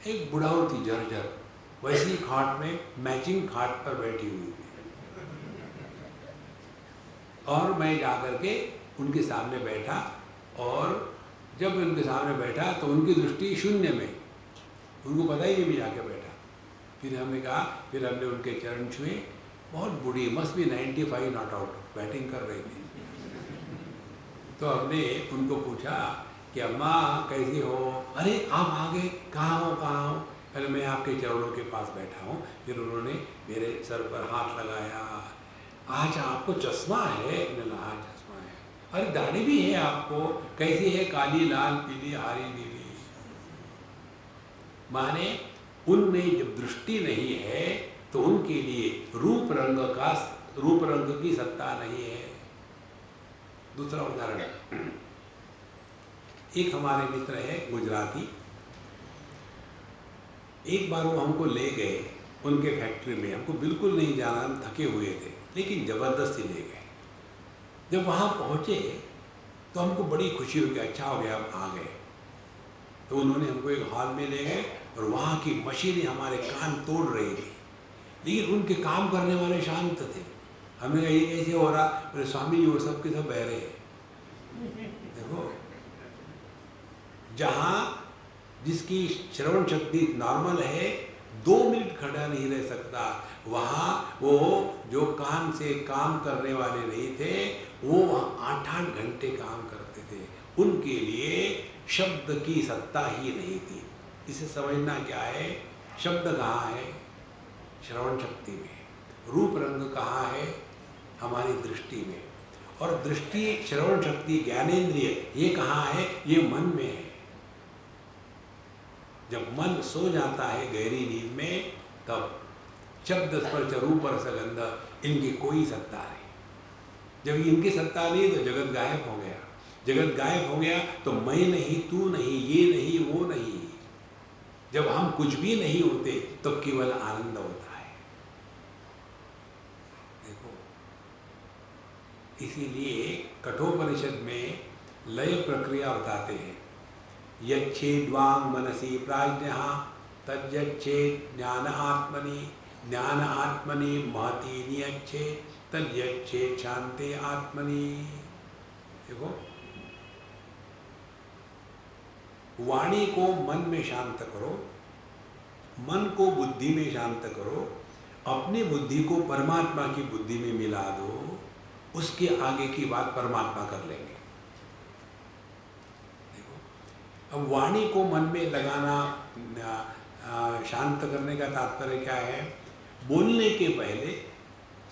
एक बुढ़ाऊ थी जर्जर, वैसी खाट में, मैचिंग खाट पर बैठी हुई थी, और मैं जाकर के उनके सामने बैठा, और जब उनके सामने बैठा तो उनकी दृष्टि शून्य में, उनको पता ही नहीं मैं जाके बैठा। फिर हमने कहा, फिर हमने उनके चरण छुए। बहुत बूढ़ी, मस्ट भी 95 नॉट आउट, बैटिंग कर रही थी। तो हमने उनको पूछा कि अम्मा कैसी हो? अरे आप आ गए, कहाँ हो कहाँ हो? अरे मैं आपके चरणों के पास बैठा हूँ। फिर उन्होंने मेरे सर पर हाथ लगाया। आज आपको चश्मा है? मैंने कहा चश्मा है। अरे दाढ़ी भी है आपको, कैसी है? काली, लाल, पीली, हरी, नीली। माने उनमें जब दृष्टि नहीं है तो उनके लिए रूप रंग की सत्ता नहीं है। दूसरा उदाहरण, एक हमारे मित्र है गुजराती, एक बार वो हमको ले गए उनके फैक्ट्री में। हमको बिल्कुल नहीं जाना, हम थके हुए थे, लेकिन ज़बरदस्ती ले गए। जब वहाँ पहुँचे तो हमको बड़ी खुशी हो गई, अच्छा हो गया हम आ गए। तो उन्होंने हमको एक हॉल में ले गए और वहाँ की मशीनें हमारे कान तोड़ रही थी, लेकिन उनके काम करने वाले शांत थे। हमने कहा ये कैसे हो रहा? बोले स्वामी जी वो सब के सब बहरे हैं। देखो, जहाँ जिसकी श्रवण शक्ति नॉर्मल है 2 मिनट खड़ा नहीं रह सकता, वहाँ वो जो कान से काम करने वाले नहीं थे वो वहाँ 8-8 घंटे काम करते थे। उनके लिए शब्द की सत्ता ही नहीं थी। इसे समझना क्या है? शब्द कहाँ है? श्रवण शक्ति में। रूप रंग कहाँ है? हमारी दृष्टि में। और दृष्टि, श्रवण शक्ति, ज्ञानेंद्रिय ये कहाँ है? ये मन में है। जब मन सो जाता है गहरी नींद में, तब शब्द स्पर्श रूप रस गंध इनकी कोई सत्ता नहीं। जब इनकी सत्ता नहीं तो जगत गायब हो गया। जगत गायब हो गया तो मैं नहीं, तू नहीं, ये नहीं, वो नहीं। जब हम कुछ भी नहीं होते तो केवल आनंद होता है। देखो, इसीलिए कठोपनिषद में लय प्रक्रिया बताते हैं। यच्छेद्वांग मनसी प्राज्ञः तद्यच्छेद ज्ञान आत्मनि, ज्ञान आत्मनि महति नियच्छेद तद्यच्छेद शांते आत्मनि। देखो, वाणी को मन में शांत करो, मन को बुद्धि में शांत करो, अपनी बुद्धि को परमात्मा की बुद्धि में मिला दो, उसके आगे की बात परमात्मा कर लेंगे। अब वाणी को मन में लगाना, शांत करने का तात्पर्य क्या है? बोलने के पहले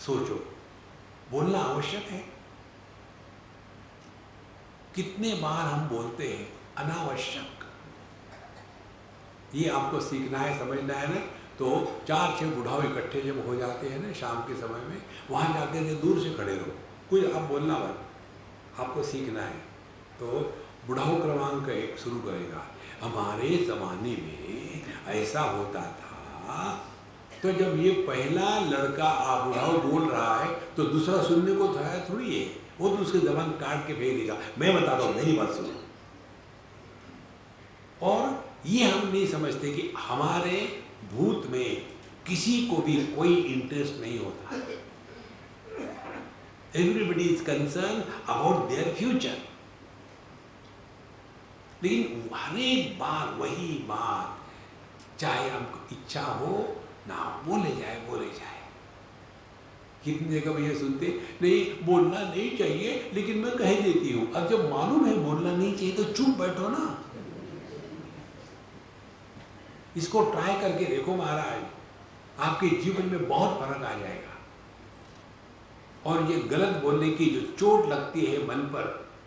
सोचो, बोलना आवश्यक है। कितने बार हम बोलते हैं अनावश्यक। ये आपको सीखना है, समझना है ना। तो 4-6 बुढ़ाओ इकट्ठे जब हो जाते हैं ना शाम के समय में, वहाँ जाके के दूर से खड़े रहो, कुछ आप बोलना मत, आपको सीखना है। तो बुढ़ाओ क्रमांक 1 शुरू करेगा। हमारे ज़माने में ऐसा होता था, तो जब ये पहला लड़का आप बुढ़ाओ बोल रहा है तो दूसरा सुनने को तैयार थोड़ी है, वो तो उसकी जबान काट के फेंक देगा, मैं बताता हूँ मेरी बात सुनो। और ये हम नहीं समझते कि हमारे भूत में किसी को भी कोई इंटरेस्ट नहीं होता। Everybody is concern about their future. लेकिन हर एक बार वही बात, चाहे हमको इच्छा हो ना, बोले जाए। कितनी जगह भैया सुनते नहीं, बोलना नहीं चाहिए लेकिन मैं कह देती हूँ। अब जब मालूम है बोलना नहीं चाहिए तो चुप बैठो ना। इसको ट्राई करके देखो महाराज, आपके जीवन में बहुत फर्क आ जाएगा। और ये गलत बोलने की जो चोट लगती है मन पर,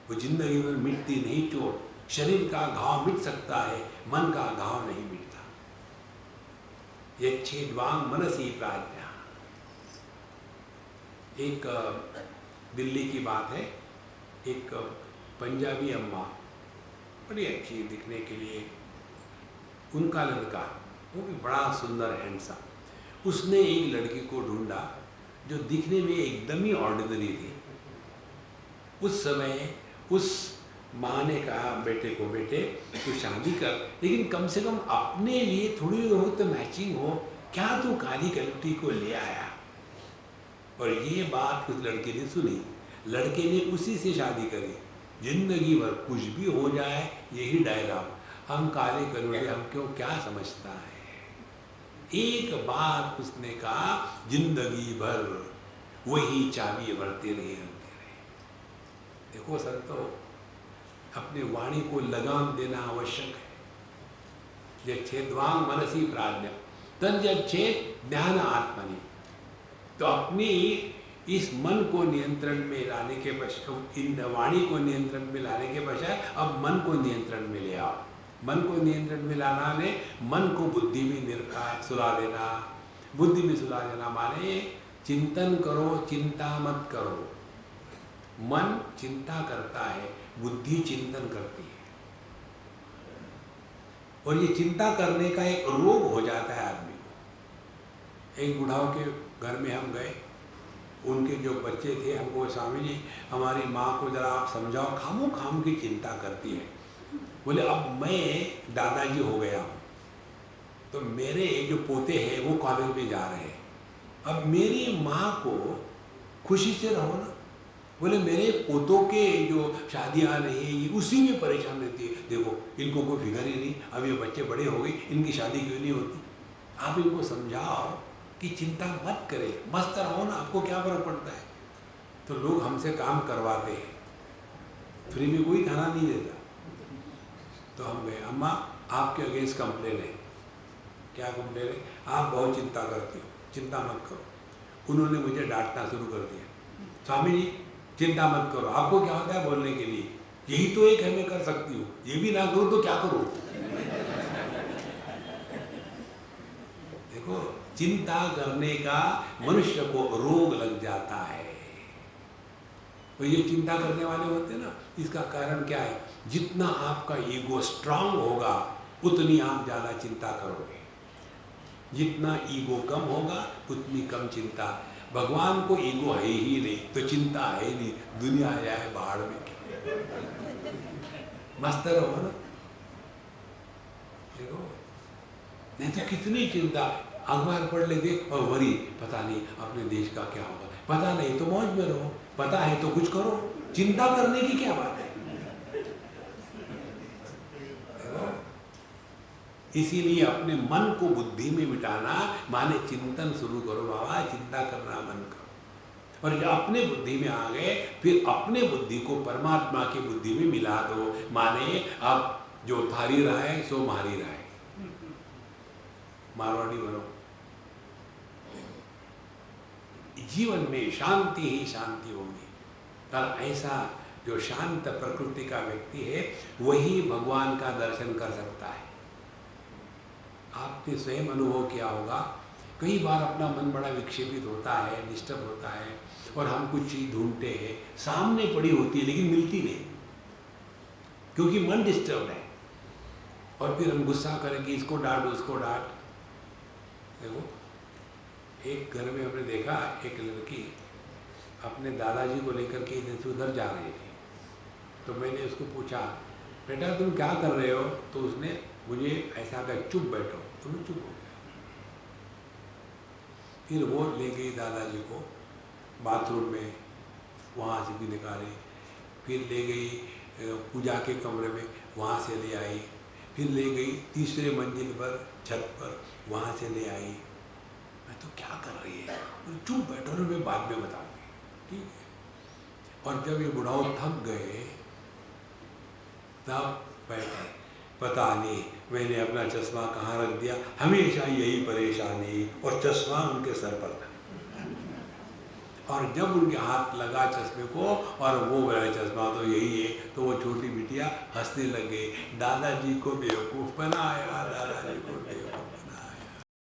वो जिंदगी में मिटती नहीं चोट। शरीर का घाव मिट सकता है, मन का घाव नहीं मिटता। यच्छेद्वांग मनसी प्राज्ञः। एक दिल्ली की बात है, एक पंजाबी अम्मा, बड़ी अच्छी दिखने के लिए, उनका लड़का, वो भी बड़ा सुंदर हैंडसम, उसने एक लड़की को ढूंढा जो दिखने में एकदम ही ऑर्डिनरी थी। उस समय उस माँ ने कहा बेटे को, बेटे तू शादी कर, लेकिन कम से कम अपने लिए थोड़ी हो तो मैचिंग हो, क्या तू काली कलुटी को ले आया? और ये बात उस लड़के ने सुनी, लड़के ने उसी से शादी करी। जिंदगी भर कुछ भी हो जाए यही डायलॉग, हम काले कलुटे, हम क्यों, क्या समझता है। एक बार उसने कहा, जिंदगी भर वही चाबी भरते रहे। देखो संतो, अपने वाणी को लगाम देना आवश्यक है। यच्छेद्वांग मनसी प्राज्ञः तद्यच्छेद ज्ञान आत्मनि। तो अपनी इस मन को नियंत्रण में लाने के पश्चात, इन वाणी को नियंत्रण में लाने के पश्चात अब मन को नियंत्रण में ले आओ। मन को नियंत्रण में लाना ने मन को बुद्धि में सुला देना। बुद्धि में सुला देना माने चिंतन करो, चिंता मत करो। मन चिंता करता है, बुद्धि चिंतन करती है। और ये चिंता करने का एक रोग हो जाता है आदमी को। एक बुढ़ाओं के घर में हम गए, उनके जो बच्चे थे, हमको स्वामी जी हमारी माँ को ज़रा आप समझाओ, खामो खाम की चिंता करती है। बोले अब मैं दादाजी हो गया हूँ, तो मेरे जो पोते हैं वो कॉलेज में जा रहे हैं, अब मेरी माँ को खुशी से रहो ना। बोले मेरे पोतों के जो शादियाँ नहीं है ये उसी में परेशान रहती है, देखो इनको कोई फिक्र ही नहीं, अब ये बच्चे बड़े हो गए, इनकी शादी क्यों नहीं होती। आप इनको समझाओ कि चिंता मत करें, मस्त रहो ना, आपको क्या फर्क पड़ता है। तो लोग हमसे काम करवाते हैं, फ्री में कोई खाना नहीं देता। तो हम गए, अम्मा आपके अगेंस्ट कंप्लेन है। क्या कंप्लेन है? आप बहुत चिंता करती हो, चिंता मत करो। उन्होंने मुझे डांटना शुरू कर दिया, स्वामी जी चिंता मत करो, आपको क्या होता है बोलने के लिए, यही तो एक है मैं कर सकती हूँ, ये भी ना करो तो क्या करो। देखो चिंता करने का मनुष्य को रोग लग जाता है। तो ये चिंता करने वाले होते हैं ना, इसका कारण क्या है, जितना आपका ईगो स्ट्रांग होगा उतनी आप ज़्यादा चिंता करोगे, जितना ईगो कम होगा उतनी कम चिंता। भगवान को ईगो है ही नहीं तो चिंता है ही नहीं, दुनिया आ जाए बाहर में, मस्त रहो ना। देखो नहीं तो कितनी चिंता, अखबार पढ़ लेते और वरी पता नहीं अपने देश का क्या होगा, पता नहीं तो मौज में रहो, पता है तो कुछ करो, चिंता करने की क्या बात है। इसीलिए अपने मन को बुद्धि में मिटाना माने चिंतन शुरू करो, बाबा चिंता करना मन करो। और जब अपने बुद्धि में आ गए फिर अपने बुद्धि को परमात्मा की बुद्धि में मिला दो, माने अब जो थारी रहा है सो मारी रहा है, मारवाड़ी बनो। जीवन में शांति ही शांति होगी। और ऐसा जो शांत प्रकृति का व्यक्ति है वही भगवान का दर्शन कर सकता है। आपने स्वयं अनुभव किया होगा, कई बार अपना मन बड़ा विक्षेपित होता है, डिस्टर्ब होता है, और हम कुछ चीज़ ढूंढते हैं, सामने पड़ी होती है लेकिन मिलती नहीं, क्योंकि मन डिस्टर्ब है। और फिर हम गुस्सा करेंगे, इसको डांट उसको डांट। देखो एक घर में हमने देखा, एक लड़की अपने दादाजी को लेकर के इधर से उधर जा रही थी। तो मैंने उसको पूछा, बेटा तुम क्या कर रहे हो? तो उसने मुझे ऐसा कहा, चुप बैठो। तो मैं चुप हो गया। फिर वो ले गई दादाजी को बाथरूम में, वहाँ से भी निकाले, फिर ले गई पूजा के कमरे में, वहाँ से ले आई, फिर ले गई तीसरे मंजिल पर छत पर, वहाँ से ले आई। मैं तो क्या कर रही है? चुप बैठो ना, मैं बाद में बताऊंगी, ठीक है। और जब ये बुढ़ाओ थक गए तब बैठे, पता नहीं मैंने अपना चश्मा कहाँ रख दिया, हमेशा यही परेशानी, और चश्मा उनके सर पर था। और जब उनके हाथ लगा चश्मे को और वो बोला चश्मा तो यही है, तो वो छोटी बिटिया हंसने लग गई, दादाजी को बेवकूफ़ बनाया, दादाजी को बेवकूफ़।